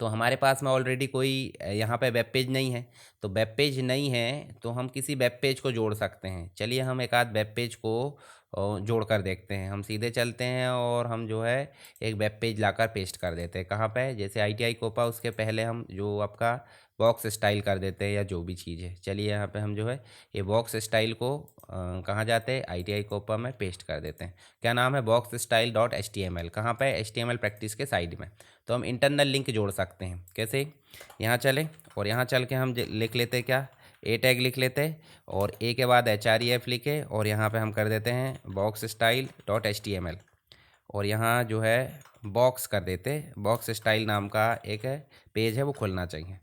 तो हमारे पास में ऑलरेडी कोई यहाँ पे वेब पेज नहीं है। तो वेब पेज नहीं है तो हम किसी वेब पेज को जोड़ सकते हैं। चलिए हम एक आध वेब पेज को जोड़ कर देखते हैं। हम सीधे चलते हैं और हम जो है एक वेब पेज लाकर पेस्ट कर देते हैं। कहाँ पे? जैसे ITI कोपा, उसके पहले हम जो आपका बॉक्स स्टाइल कर देते हैं या जो भी चीज़ है। चलिए यहाँ पे हम जो है ये बॉक्स स्टाइल को कहाँ जाते हैं, ITI कोपा में पेस्ट कर देते हैं। क्या नाम है? Box style dot HTML। कहाँ पे? HTML प्रैक्टिस के साइड में। तो हम इंटरनल लिंक जोड़ सकते हैं। कैसे? यहाँ चले और यहाँ चल के हम लिख लेते हैं क्या, ए टैग लिख लेते हैं और ए के बाद HREF लिखे और यहाँ पे हम कर देते हैं बॉक्स स्टाइल डॉट HTML और यहाँ जो है बॉक्स कर देते हैं। बॉक्स स्टाइल नाम का एक पेज है वो खुलना चाहिए।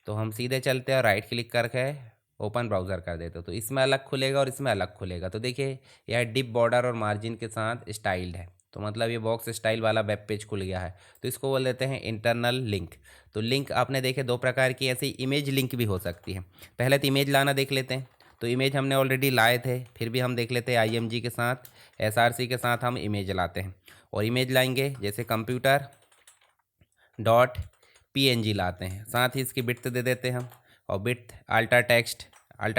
तो हम सीधे चलते हैं और राइट क्लिक करके ओपन ब्राउज़र कर देते हो तो इसमें अलग खुलेगा और इसमें अलग खुलेगा। तो देखिए यह डिप बॉर्डर और मार्जिन के साथ स्टाइल्ड है, तो मतलब ये बॉक्स स्टाइल वाला वेब पेज खुल गया है। तो इसको बोल देते हैं इंटरनल लिंक। तो लिंक आपने देखे दो प्रकार की, ऐसी इमेज लिंक भी हो सकती है। पहले तो इमेज लाना देख लेते हैं। तो इमेज हमने ऑलरेडी लाए थे, फिर भी हम देख लेते हैं IMG के साथ, SRC के साथ हम इमेज लाते हैं। और इमेज लाएंगे जैसे कंप्यूटर डॉट PNG लाते हैं, साथ ही इसकी बिट्थ दे देते हैं हम। और बिट्थ अल्टा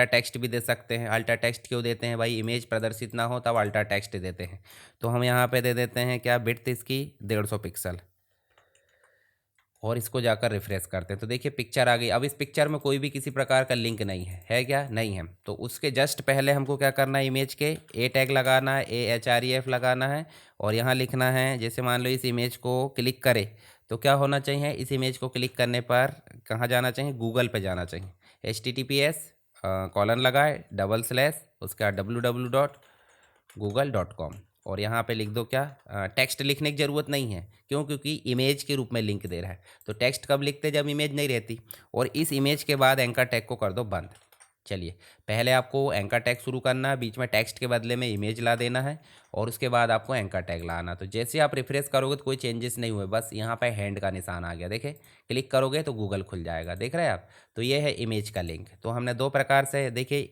टेक्स्ट भी दे सकते हैं। अल्टा टेक्स्ट क्यों देते हैं भाई? इमेज प्रदर्शित ना हो तब अल्टा टेक्स्ट देते हैं। तो हम यहाँ पे दे देते हैं क्या, बिट्थ इसकी 150 पिक्सल और इसको जाकर रिफ्रेश करते हैं। तो देखिए पिक्चर आ गई। अब इस पिक्चर में कोई भी किसी प्रकार का लिंक नहीं है क्या? नहीं है। तो उसके जस्ट पहले हमको क्या करना है, इमेज के ए टैग लगाना है, AHREF लगाना है और यहाँ लिखना है, जैसे मान लो इस इमेज को क्लिक करे तो क्या होना चाहिए, इस इमेज को क्लिक करने पर कहाँ जाना चाहिए, गूगल पे जाना चाहिए। HTTPS कॉलन लगाए / उसके बाद www.google.com और यहाँ पे लिख दो क्या, टेक्स्ट लिखने की ज़रूरत नहीं है। क्यों? क्योंकि इमेज के रूप में लिंक दे रहा है। तो टेक्स्ट कब लिखते? जब इमेज नहीं रहती। और इस इमेज के बाद एंकर टैग को कर दो बंद। चलिए पहले आपको एंकर टैग शुरू करना है, बीच में टेक्स्ट के बदले में इमेज ला देना है और उसके बाद आपको एंकर टैग लाना। तो जैसे आप रिफ्रेश करोगे तो कोई चेंजेस नहीं हुए, बस यहाँ पे हैंड का निशान आ गया। देखे, क्लिक करोगे तो गूगल खुल जाएगा। देख रहे हैं आप? तो ये है इमेज का लिंक। तो हमने दो प्रकार से देखिए,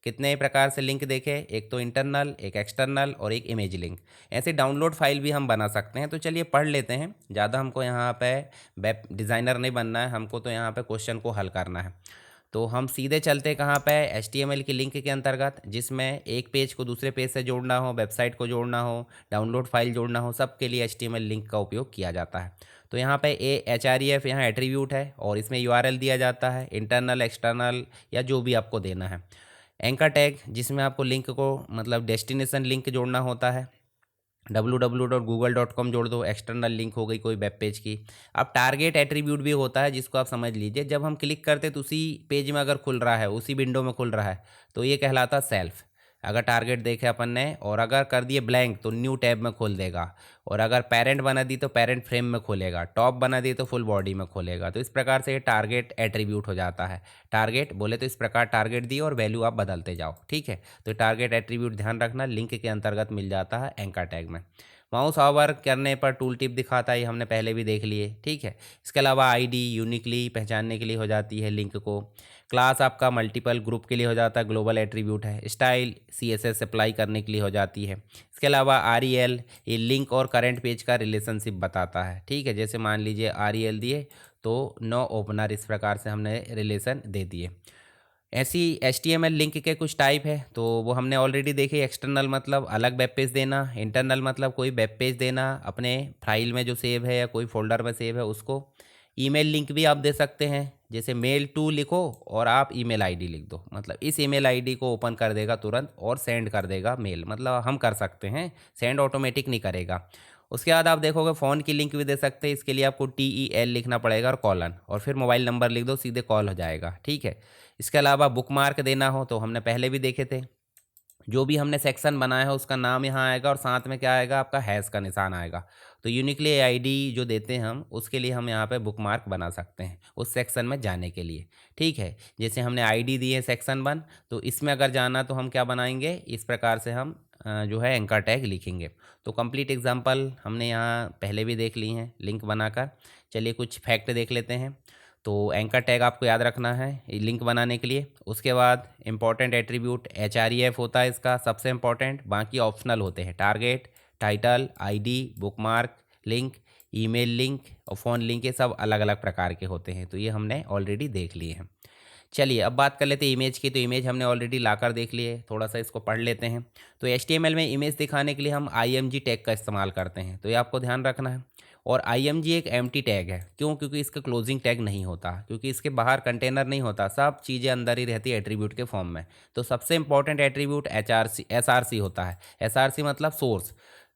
कितने प्रकार से लिंक देखे, एक तो इंटरनल, एक एक्सटर्नल और एक इमेज लिंक। ऐसे डाउनलोड फाइल भी हम बना सकते हैं। तो चलिए पढ़ लेते हैं। ज़्यादा हमको यहाँ पे वेब डिज़ाइनर नहीं बनना है, हमको तो यहाँ पे क्वेश्चन को हल करना है। तो हम सीधे चलते कहाँ पे, HTML की लिंक के अंतर्गत, जिसमें एक पेज को दूसरे पेज से जोड़ना हो, वेबसाइट को जोड़ना हो, डाउनलोड फाइल जोड़ना हो, सब के लिए HTML लिंक का उपयोग किया जाता है। तो यहाँ पे HREF यहाँ एट्रीब्यूट है और इसमें URL दिया जाता है, इंटरनल एक्सटर्नल या जो भी आपको देना है। एंकर टैग जिसमें आपको लिंक को मतलब डेस्टिनेशन लिंक जोड़ना होता है, www.google.com जोड़ दो, एक्सटर्नल लिंक हो गई कोई वेब पेज की। अब टारगेट एट्रीब्यूट भी होता है जिसको आप समझ लीजिए, जब हम क्लिक करते तो उसी पेज में अगर खुल रहा है, उसी विंडो में खुल रहा है तो ये कहलाता सेल्फ। अगर टारगेट देखे अपन ने और अगर कर दिए ब्लैंक तो न्यू टैब में खोल देगा। और अगर पेरेंट बना दी तो पेरेंट फ्रेम में खोलेगा, टॉप बना दी तो फुल बॉडी में खोलेगा। तो इस प्रकार से ये टारगेट एट्रीब्यूट हो जाता है। टारगेट बोले तो इस प्रकार टारगेट दिए और वैल्यू आप बदलते जाओ। ठीक है, तो टारगेट एट्रीब्यूट ध्यान रखना लिंक के अंतर्गत मिल जाता है एंकर टैग में। माउस ओवर करने पर टूल टिप दिखाता है, ये हमने पहले भी देख लिए। ठीक है, इसके अलावा ID यूनिकली पहचानने के लिए हो जाती है लिंक को। क्लास आपका मल्टीपल ग्रुप के लिए हो जाता है, ग्लोबल एट्रीब्यूट है। स्टाइल CSS अप्लाई करने के लिए हो जाती है। इसके अलावा REL ये लिंक और करंट पेज का रिलेशनशिप बताता है। ठीक है, जैसे मान लीजिए REL दिए तो नो ओपनर, इस प्रकार से हमने रिलेशन दे दिए। ऐसी HTML लिंक के कुछ टाइप है तो वो हमने ऑलरेडी देखे। एक्सटर्नल मतलब अलग वेब पेज देना, इंटरनल मतलब कोई वेब पेज देना अपने फाइल में जो सेव है या कोई फोल्डर में सेव है उसको। ईमेल लिंक भी आप दे सकते हैं, जैसे मेल टू लिखो और आप ईमेल आईडी लिख दो, मतलब इस ईमेल आईडी को ओपन कर देगा तुरंत और सेंड कर देगा मेल, मतलब हम कर सकते हैं, सेंड ऑटोमेटिक नहीं करेगा। उसके बाद आप देखोगे फ़ोन की लिंक भी दे सकते हैं। इसके लिए आपको TEL लिखना पड़ेगा और कॉलन और फिर मोबाइल नंबर लिख दो, सीधे कॉल हो जाएगा। ठीक है, इसके अलावा बुकमार्क देना हो तो हमने पहले भी देखे थे। जो भी हमने सेक्शन बनाया है उसका नाम यहाँ आएगा और साथ में क्या आएगा, आपका हैश का निशान आएगा। तो यूनिकली ID जो देते हैं हम, उसके लिए हम यहाँ पे बुकमार्क बना सकते हैं उस सेक्शन में जाने के लिए। ठीक है, जैसे हमने ID दी है सेक्शन 1, तो इसमें अगर जाना तो हम क्या बनाएंगे, इस प्रकार से हम जो है एंकर टैग लिखेंगे। तो कंप्लीट एग्जांपल हमने यहाँ पहले भी देख ली हैं लिंक बनाकर। चलिए कुछ फैक्ट देख लेते हैं। तो एंकर टैग आपको याद रखना है लिंक बनाने के लिए। उसके बाद इंपॉर्टेंट एट्रीब्यूट HREF होता है इसका सबसे इंपॉर्टेंट, बाकी ऑप्शनल होते हैं target, title, ID, bookmark, link, email link और फ़ोन लिंक, ये सब अलग अलग प्रकार के होते हैं। तो ये हमने ऑलरेडी देख लिए हैं। चलिए अब बात कर लेते हैं इमेज की। तो इमेज हमने ऑलरेडी लाकर देख लिए, थोड़ा सा इसको पढ़ लेते हैं। तो HTML में इमेज दिखाने के लिए हम IMG टैग का इस्तेमाल करते हैं, तो ये आपको ध्यान रखना है। और IMG एक एम्प्टी टैग है, क्यों? क्योंकि इसका क्लोजिंग टैग नहीं होता, क्योंकि इसके बाहर कंटेनर नहीं होता, सब चीज़ें अंदर ही रहती है एट्रीब्यूट के फॉर्म में। तो सबसे इंपॉर्टेंट एट्रीब्यूट SRC होता है। SRC मतलब सोर्स,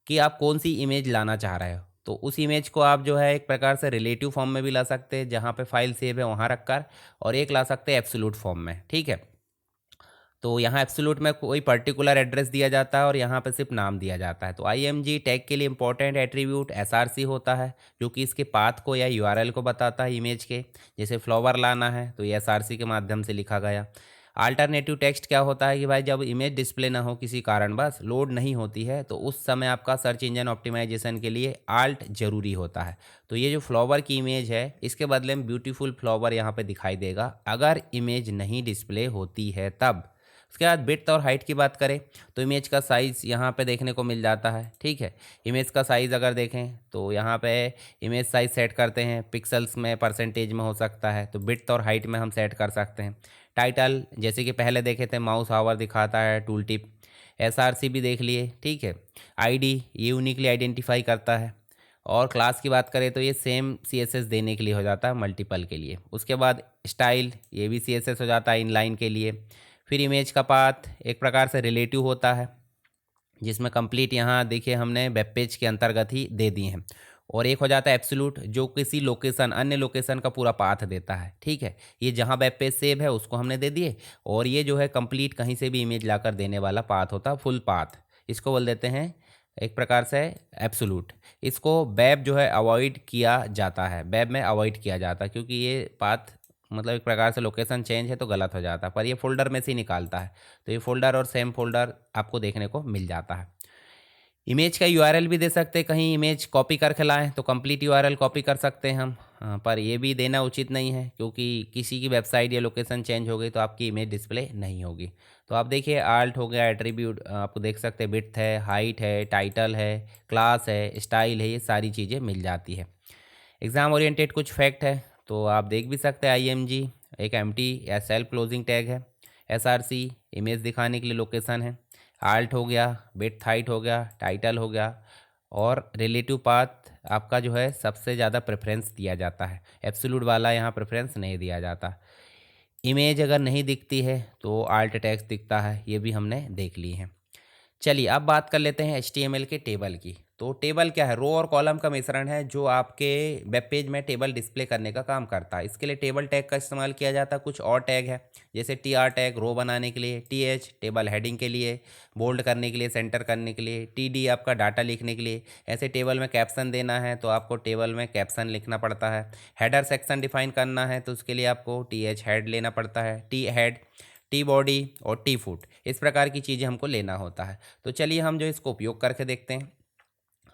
कि आप कौन सी इमेज लाना चाह रहे हो। तो उस इमेज को आप जो है एक प्रकार से रिलेटिव फॉर्म में भी ला सकते हैं, जहाँ पे फाइल सेव है वहाँ रखकर, और एक ला सकते हैं एब्सोल्यूट फॉर्म में, ठीक है। तो यहाँ एब्सोल्यूट में कोई पर्टिकुलर एड्रेस दिया जाता है और यहाँ पे सिर्फ नाम दिया जाता है। तो IMG टैग के लिए इंपॉर्टेंट एट्रीब्यूट SRC होता है, जो कि इसके पाथ को या URL को बताता है इमेज के। जैसे फ्लावर लाना है तो ये SRC के माध्यम से लिखा गया। अल्टरनेटिव टेक्स्ट क्या होता है कि भाई जब इमेज डिस्प्ले ना हो, किसी कारण बस लोड नहीं होती है, तो उस समय आपका सर्च इंजन ऑप्टिमाइजेशन के लिए आल्ट जरूरी होता है। तो ये जो फ्लावर की इमेज है, इसके बदले में ब्यूटीफुल फ्लावर यहाँ पे दिखाई देगा अगर इमेज नहीं डिस्प्ले होती है तब। उसके बाद विड्थ और हाइट की बात करें तो इमेज का साइज़ यहाँ पे देखने को मिल जाता है, ठीक है। इमेज का साइज़ अगर देखें तो यहाँ पे इमेज साइज़ सेट करते हैं, पिक्सल्स में, परसेंटेज में हो सकता है। तो विड्थ और हाइट में हम सेट कर सकते हैं। टाइटल जैसे कि पहले देखे थे, माउस हावर दिखाता है, टूल टिप। SRC भी देख लिए, ठीक है। ID ये यूनिकली आइडेंटिफाई करता है। और क्लास की बात करें तो ये सेम CSS देने के लिए हो जाता है, मल्टीपल के लिए। उसके बाद स्टाइल, ये भी CSS हो जाता है इनलाइन के लिए। फिर इमेज का पाथ एक प्रकार से रिलेटिव होता है, जिसमें कंप्लीट यहाँ देखिए हमने वेब पेज के अंतर्गत ही दे दिए हैं। और एक हो जाता है एब्सोल्यूट, जो किसी लोकेशन, अन्य लोकेशन का पूरा पाथ देता है, ठीक है। ये जहाँ वेब पेज सेव है उसको हमने दे दिए। और ये जो है कंप्लीट कहीं से भी इमेज लाकर देने वाला पाथ होता है, फुल पाथ, इसको बोल देते हैं एक प्रकार से एब्सोल्यूट। इसको वेब जो है अवॉइड किया जाता है, वेब में अवॉइड किया जाता है, क्योंकि ये पाथ मतलब एक प्रकार से लोकेशन चेंज है तो गलत हो जाता है, पर ये फोल्डर में से ही निकालता है। तो ये फोल्डर और सेम फोल्डर आपको देखने को मिल जाता है। इमेज का URL भी दे सकते हैं, कहीं इमेज कॉपी करके लाएं तो कंप्लीट URL कॉपी कर सकते हैं हम। पर ये भी देना उचित नहीं है, क्योंकि किसी की वेबसाइट या लोकेशन चेंज हो गई तो आपकी इमेज डिस्प्ले नहीं होगी। तो आप देखिए आल्ट हो गया, एट्रीब्यूट आपको देख सकते हैं, विड्थ है, हाइट है, टाइटल है, क्लास है, स्टाइल है, ये सारी चीज़ें मिल जाती है। एग्ज़ाम ओरिएंटेड कुछ फैक्ट है तो आप देख भी सकते हैं। IMG एक एम्प्टी या सेल्फ क्लोजिंग टैग है। SRC इमेज दिखाने के लिए लोकेशन है। आल्ट हो गया, विड्थ हाइट हो गया, टाइटल हो गया। और रिलेटिव पाथ आपका जो है सबसे ज़्यादा प्रेफरेंस दिया जाता है, एब्सोल्यूट वाला यहाँ प्रेफरेंस नहीं दिया जाता। इमेज अगर नहीं दिखती है तो आल्ट टेक्स्ट दिखता है, ये भी हमने देख ली है। चलिए अब बात कर लेते हैं HTML के टेबल की। तो टेबल क्या है? रो और कॉलम का मिश्रण है, जो आपके वेब पेज में टेबल डिस्प्ले करने का काम करता है। इसके लिए टेबल टैग का इस्तेमाल किया जाता है। कुछ और टैग है, जैसे TR टैग रो बनाने के लिए, TH टेबल हेडिंग के लिए, बोल्ड करने के लिए, सेंटर करने के लिए, TD आपका डाटा लिखने के लिए। ऐसे टेबल में कैप्शन देना है तो आपको टेबल में कैप्शन लिखना पड़ता है। हेडर सेक्शन डिफाइन करना है तो उसके लिए आपको TH हेड लेना पड़ता है, T हेड, T बॉडी और T फुट, इस प्रकार की चीज़ें हमको लेना होता है। तो चलिए हम जो इसको उपयोग करके देखते हैं।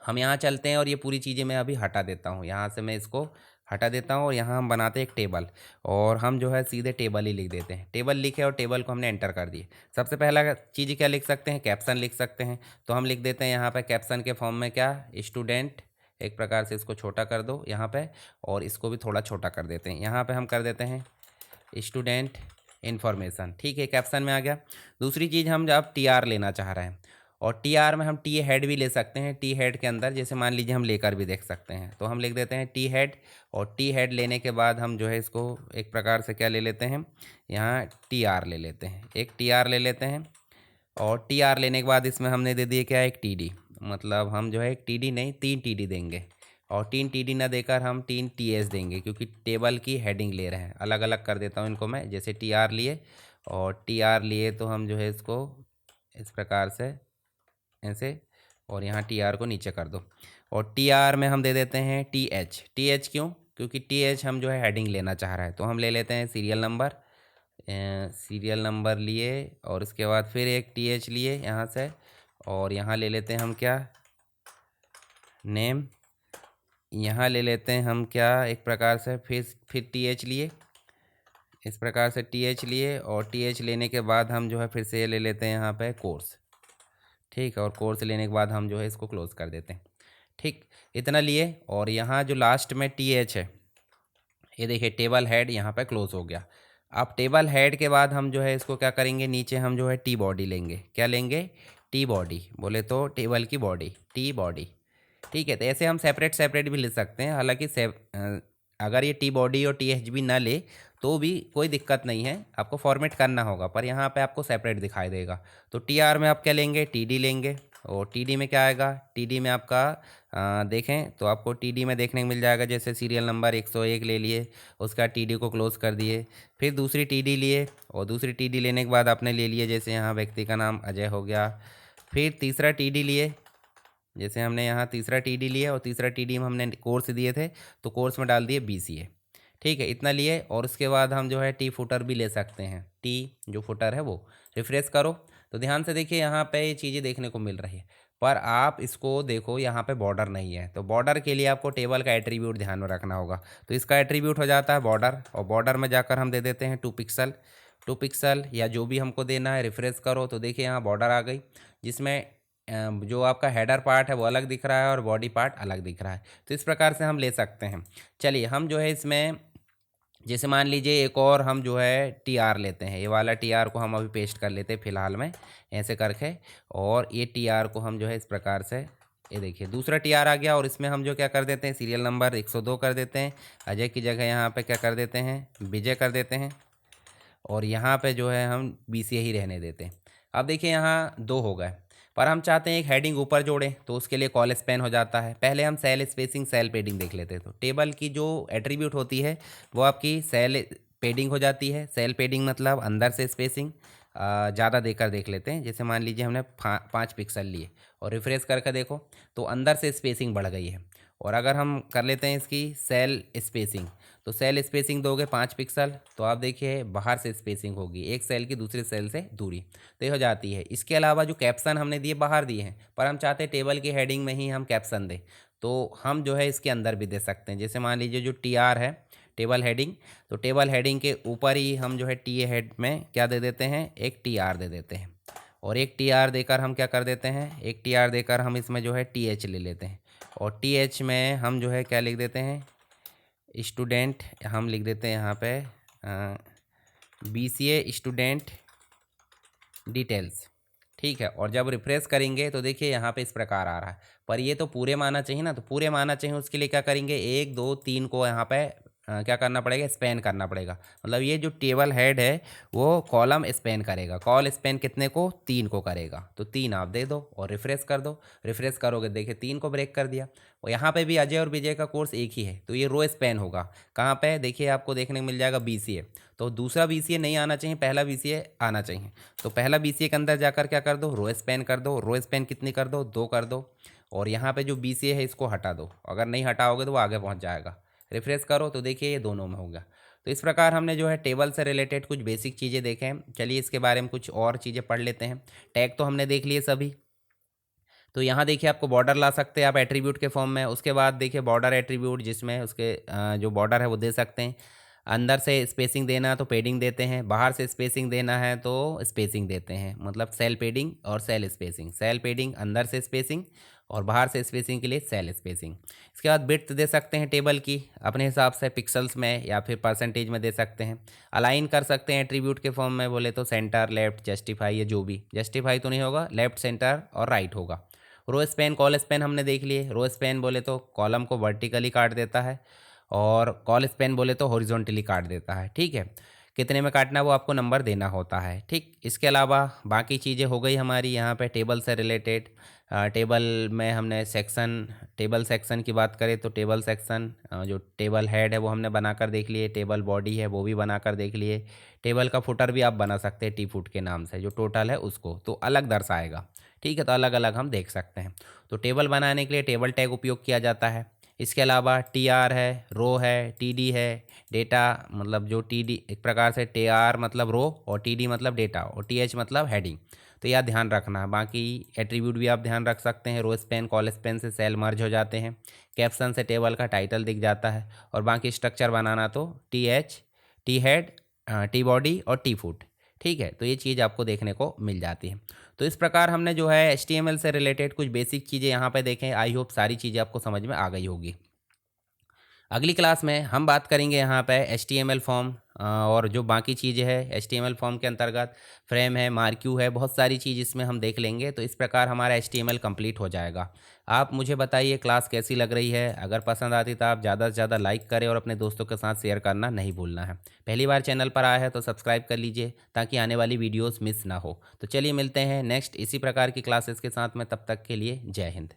हम यहाँ चलते हैं और ये पूरी चीज़ें मैं अभी हटा देता हूँ, यहाँ से मैं इसको हटा देता हूँ और यहाँ हम बनाते हैं एक टेबल। और हम जो है सीधे टेबल ही लिख देते हैं। टेबल लिखे और टेबल को हमने एंटर कर दिए। सबसे पहला चीज़ क्या लिख सकते हैं? कैप्शन लिख सकते हैं। तो हम लिख देते हैं यहाँ पे कैप्शन के फॉर्म में क्या, स्टूडेंट, एक प्रकार से इसको छोटा कर दो यहाँ पे, और इसको भी थोड़ा छोटा कर देते हैं। यहाँ पे हम कर देते हैं स्टूडेंट इन्फॉर्मेशन, ठीक है, कैप्शन में आ गया। दूसरी चीज़ हम जब TR लेना चाह रहे हैं, और TR में हम T हेड भी ले सकते हैं। T हेड के अंदर जैसे मान लीजिए हम लेकर भी देख सकते हैं, तो हम लिख देते हैं T हेड। और T हेड लेने के बाद हम जो है इसको एक प्रकार से क्या ले लेते हैं, यहाँ TR ले लेते हैं, एक TR ले लेते हैं। और TR लेने के बाद इसमें हमने दे दिया क्या, एक TD, मतलब हम जो है एक TD नहीं 3 TD देंगे। और 3 TD ना देकर हम 3 TS देंगे, क्योंकि टेबल की हेडिंग ले रहे हैं। अलग अलग कर देता हूँ इनको मैं, जैसे TR लिए और TR लिए तो हम जो है इसको इस प्रकार से ऐसे, और यहाँ TR को नीचे कर दो। और TR में हम दे देते हैं TH। TH क्यों? क्योंकि TH हम जो है हेडिंग लेना चाह रहे हैं, तो हम ले लेते हैं सीरियल नंबर। सीरियल नंबर लिए और उसके बाद फिर एक TH लिए यहाँ से, और यहाँ ले लेते हैं हम क्या, नेम। यहाँ ले लेते हैं हम क्या, एक प्रकार से फिर टी एच लिए, इस प्रकार से टी एच लिए, और टी एच लेने के बाद हम जो है फिर से ले लेते हैं यहाँ पे कोर्स। ठीक है, और कोर्स लेने के बाद हम जो है इसको क्लोज़ कर देते हैं। ठीक, इतना लिए, और यहाँ जो लास्ट में टी एच है, ये देखिए टेबल हेड यहाँ पे क्लोज़ हो गया। अब टेबल हेड के बाद हम जो है इसको क्या करेंगे, नीचे हम जो है टी बॉडी लेंगे। क्या लेंगे, टी बॉडी, बोले तो टेबल की बॉडी, टी बॉडी। ठीक है, तो ऐसे हम सेपरेट सेपरेट भी ले सकते हैं। हालांकि अगर ये टी बॉडी और टी एच बी ना ले तो भी कोई दिक्कत नहीं है, आपको फॉर्मेट करना होगा, पर यहाँ पे आपको सेपरेट दिखाई देगा। तो टी आर में आप क्या लेंगे, टी डी लेंगे। और टी डी में क्या आएगा, टी डी में आपका देखें तो आपको टी डी में देखने को मिल जाएगा, जैसे सीरियल नंबर 101 ले लिए, उसका टी डी को क्लोज़ कर दिए, फिर दूसरी टी डी लिए, और दूसरी टी डी लेने के बाद आपने ले लिए, जैसे यहाँ व्यक्ति का नाम अजय हो गया। फिर तीसरा टी डी लिए, जैसे हमने यहाँ तीसरा टी डी लिया, और तीसरा टी डी में हमने कोर्स दिए थे तो कोर्स में डाल दिए BCA। ठीक है, इतना लिए, और उसके बाद हम जो है टी फुटर भी ले सकते हैं। टी जो फुटर है वो रिफ्रेश करो, तो ध्यान से देखिए यहाँ पे ये चीज़ें देखने को मिल रही है। पर आप इसको देखो, यहाँ पे बॉर्डर नहीं है, तो बॉर्डर के लिए आपको टेबल का एट्रीब्यूट ध्यान में रखना होगा। तो इसका एट्रीब्यूट हो जाता है बॉर्डर, और बॉर्डर में जाकर हम दे देते हैं 2 पिक्सल, 2 पिक्सल या जो भी हमको देना है। रिफ्रेश करो तो देखिए यहाँ बॉर्डर आ गई, जिसमें जो आपका हेडर पार्ट है वो अलग दिख रहा है और बॉडी पार्ट अलग दिख रहा है। तो इस प्रकार से हम ले सकते हैं। चलिए हम जो है इसमें, जैसे मान लीजिए एक और हम जो है टी आर लेते हैं, ये वाला टी आर को हम अभी पेस्ट कर लेते हैं फ़िलहाल में ऐसे करके, और ये टी आर को हम जो है इस प्रकार से, ये देखिए दूसरा टी आर आ गया, और इसमें हम जो क्या कर देते हैं, सीरियल नंबर 102 कर देते हैं। अजय की जगह यहाँ पे क्या कर देते हैं, विजय कर देते हैं, और यहाँ पे जो है हम BCA ही रहने देते हैं। अब देखिए यहाँ 2 हो गए, पर हम चाहते हैं एक हेडिंग ऊपर जोड़ें, तो उसके लिए कॉल स्पैन हो जाता है। पहले हम सेल स्पेसिंग, सेल पेडिंग देख लेते हैं। तो टेबल की जो एट्रीब्यूट होती है वो आपकी सेल पेडिंग हो जाती है। सेल पेडिंग मतलब अंदर से स्पेसिंग ज़्यादा देकर देख लेते हैं। जैसे मान लीजिए हमने 5 पिक्सल लिए और रिफ्रेश करके देखो तो अंदर से स्पेसिंग बढ़ गई है। और अगर हम कर लेते हैं इसकी सेल स्पेसिंग, तो सेल स्पेसिंग दोगे 5 पिक्सल, तो आप देखिए बाहर से स्पेसिंग होगी, एक सेल की दूसरी सेल से दूरी, तो ये हो जाती है। इसके अलावा जो कैप्शन हमने दिए बाहर दिए हैं, पर हम चाहते हैं टेबल की हेडिंग में ही हम कैप्शन दें, तो हम जो है इसके अंदर भी दे सकते हैं। जैसे मान लीजिए जो TR है टेबल हेडिंग, तो टेबल हेडिंग के ऊपर ही हम जो है TA हेड में क्या दे देते हैं, एक TR दे देते हैं। और एक TR देकर हम क्या कर देते हैं, एक TR देकर हम इसमें जो है TH ले लेते हैं, और TH में हम जो है क्या लिख देते हैं, स्टूडेंट हम लिख देते हैं यहाँ पे BCA स्टूडेंट डिटेल्स। ठीक है, और जब रिफ्रेश करेंगे तो देखिए यहाँ पे इस प्रकार आ रहा है, पर ये तो पूरे माना चाहिए ना, तो पूरे माना चाहिए उसके लिए क्या करेंगे, 1 2 3 को यहाँ पे क्या करना पड़ेगा, स्पेन करना पड़ेगा। मतलब ये जो टेबल हेड है वो कॉलम स्पेन करेगा, कॉल स्पेन कितने को, 3 को करेगा, तो 3 आप दे दो और रिफ्रेश कर दो। रिफ्रेश करोगे देखिए 3 को ब्रेक कर दिया। और यहाँ पे भी अजय और विजय का कोर्स एक ही है, तो ये रो स्पेन होगा। कहाँ पे देखिए आपको देखने को मिल जाएगा BCA, तो दूसरा BCA नहीं आना चाहिए, पहला BCA आना चाहिए। तो पहला BCA के अंदर जाकर क्या कर दो, रो स्पेन कर दो। रो स्पेन कितनी कर दो, 2 कर दो। और यहाँ पे जो BCA है इसको हटा दो, अगर नहीं हटाओगे तो वो आगे पहुँच जाएगा। रिफ्रेश करो तो देखिए ये दोनों में होगा। तो इस प्रकार हमने जो है टेबल से रिलेटेड कुछ बेसिक चीज़ें देखें। चलिए इसके बारे में कुछ और चीज़ें पढ़ लेते हैं। टैग तो हमने देख लिए सभी। तो यहाँ देखिए आपको बॉर्डर ला सकते हैं आप एट्रीब्यूट के फॉर्म में। उसके बाद देखिए बॉर्डर एट्रीब्यूट, जिसमें उसके जो बॉर्डर है वो दे सकते हैं। अंदर से स्पेसिंग देना है तो पेडिंग देते हैं, बाहर से स्पेसिंग देना है तो स्पेसिंग देते हैं। मतलब सेल पेडिंग और सेल स्पेसिंग। सेल पेडिंग अंदर से स्पेसिंग, और बाहर से स्पेसिंग के लिए सेल स्पेसिंग। इसके बाद बिट्स दे सकते हैं टेबल की अपने हिसाब से, पिक्सल्स में या फिर परसेंटेज में दे सकते हैं। अलाइन कर सकते हैं एट्रीब्यूट के फॉर्म में, बोले तो सेंटर, लेफ्ट, जस्टिफाई, या जो भी। जस्टिफाई तो नहीं होगा, लेफ्ट, सेंटर और राइट होगा। रो स्पैन, कॉल स्पैन हमने देख लिए। रो स्पैन बोले तो कॉलम को वर्टिकली काट देता है, और कॉल स्पैन बोले तो हॉरिजॉन्टली काट देता है। ठीक है, कितने में काटना वो आपको नंबर देना होता है। ठीक, इसके अलावा बाकी चीज़ें हो गई हमारी यहाँ पे टेबल से रिलेटेड। टेबल में हमने सेक्शन, टेबल सेक्शन की बात करें तो टेबल सेक्शन, जो टेबल हेड है वो हमने बनाकर देख लिए, टेबल बॉडी है वो भी बनाकर देख लिए। टेबल का फुटर भी आप बना सकते हैं टी फुट के नाम से, जो टोटल है उसको तो अलग दर्शाएगा। ठीक है, तो अलग अलग हम देख सकते हैं। तो टेबल बनाने के लिए टेबल टैग उपयोग किया जाता है। इसके अलावा TR है, रो है, TD है, डेटा मतलब जो TD एक प्रकार से TR मतलब रो, और TD मतलब डेटा, और TH मतलब हेडिंग। तो यह ध्यान रखना। बाकी एट्रीब्यूट भी आप ध्यान रख सकते हैं। रो स्पैन कॉल स्पैन से सेल मर्ज हो जाते हैं। कैप्शन से टेबल का टाइटल दिख जाता है। और बाकी स्ट्रक्चर बनाना तो T H, T head, T body और टी फुट। ठीक है, तो ये चीज़ आपको देखने को मिल जाती है। तो इस प्रकार हमने जो है HTML से रिलेटेड कुछ बेसिक चीज़ें यहाँ पे देखें। आई होप सारी चीज़ें आपको समझ में आ गई होगी। अगली क्लास में हम बात करेंगे यहाँ पे HTML फॉर्म और जो बाकी चीज़ें हैं HTML फॉर्म के अंतर्गत फ्रेम है, मार्क्यू है, बहुत सारी चीज़ इसमें हम देख लेंगे। तो इस प्रकार हमारा HTML कंप्लीट हो जाएगा। आप मुझे बताइए क्लास कैसी लग रही है। अगर पसंद आती तो आप ज़्यादा से ज़्यादा लाइक करें और अपने दोस्तों के साथ शेयर करना नहीं भूलना है। पहली बार चैनल पर आया है तो सब्सक्राइब कर लीजिए ताकि आने वाली वीडियोज़ मिस ना हो। तो चलिए मिलते हैं नेक्स्ट इसी प्रकार की क्लासेस के साथ में, तब तक के लिए जय हिंद।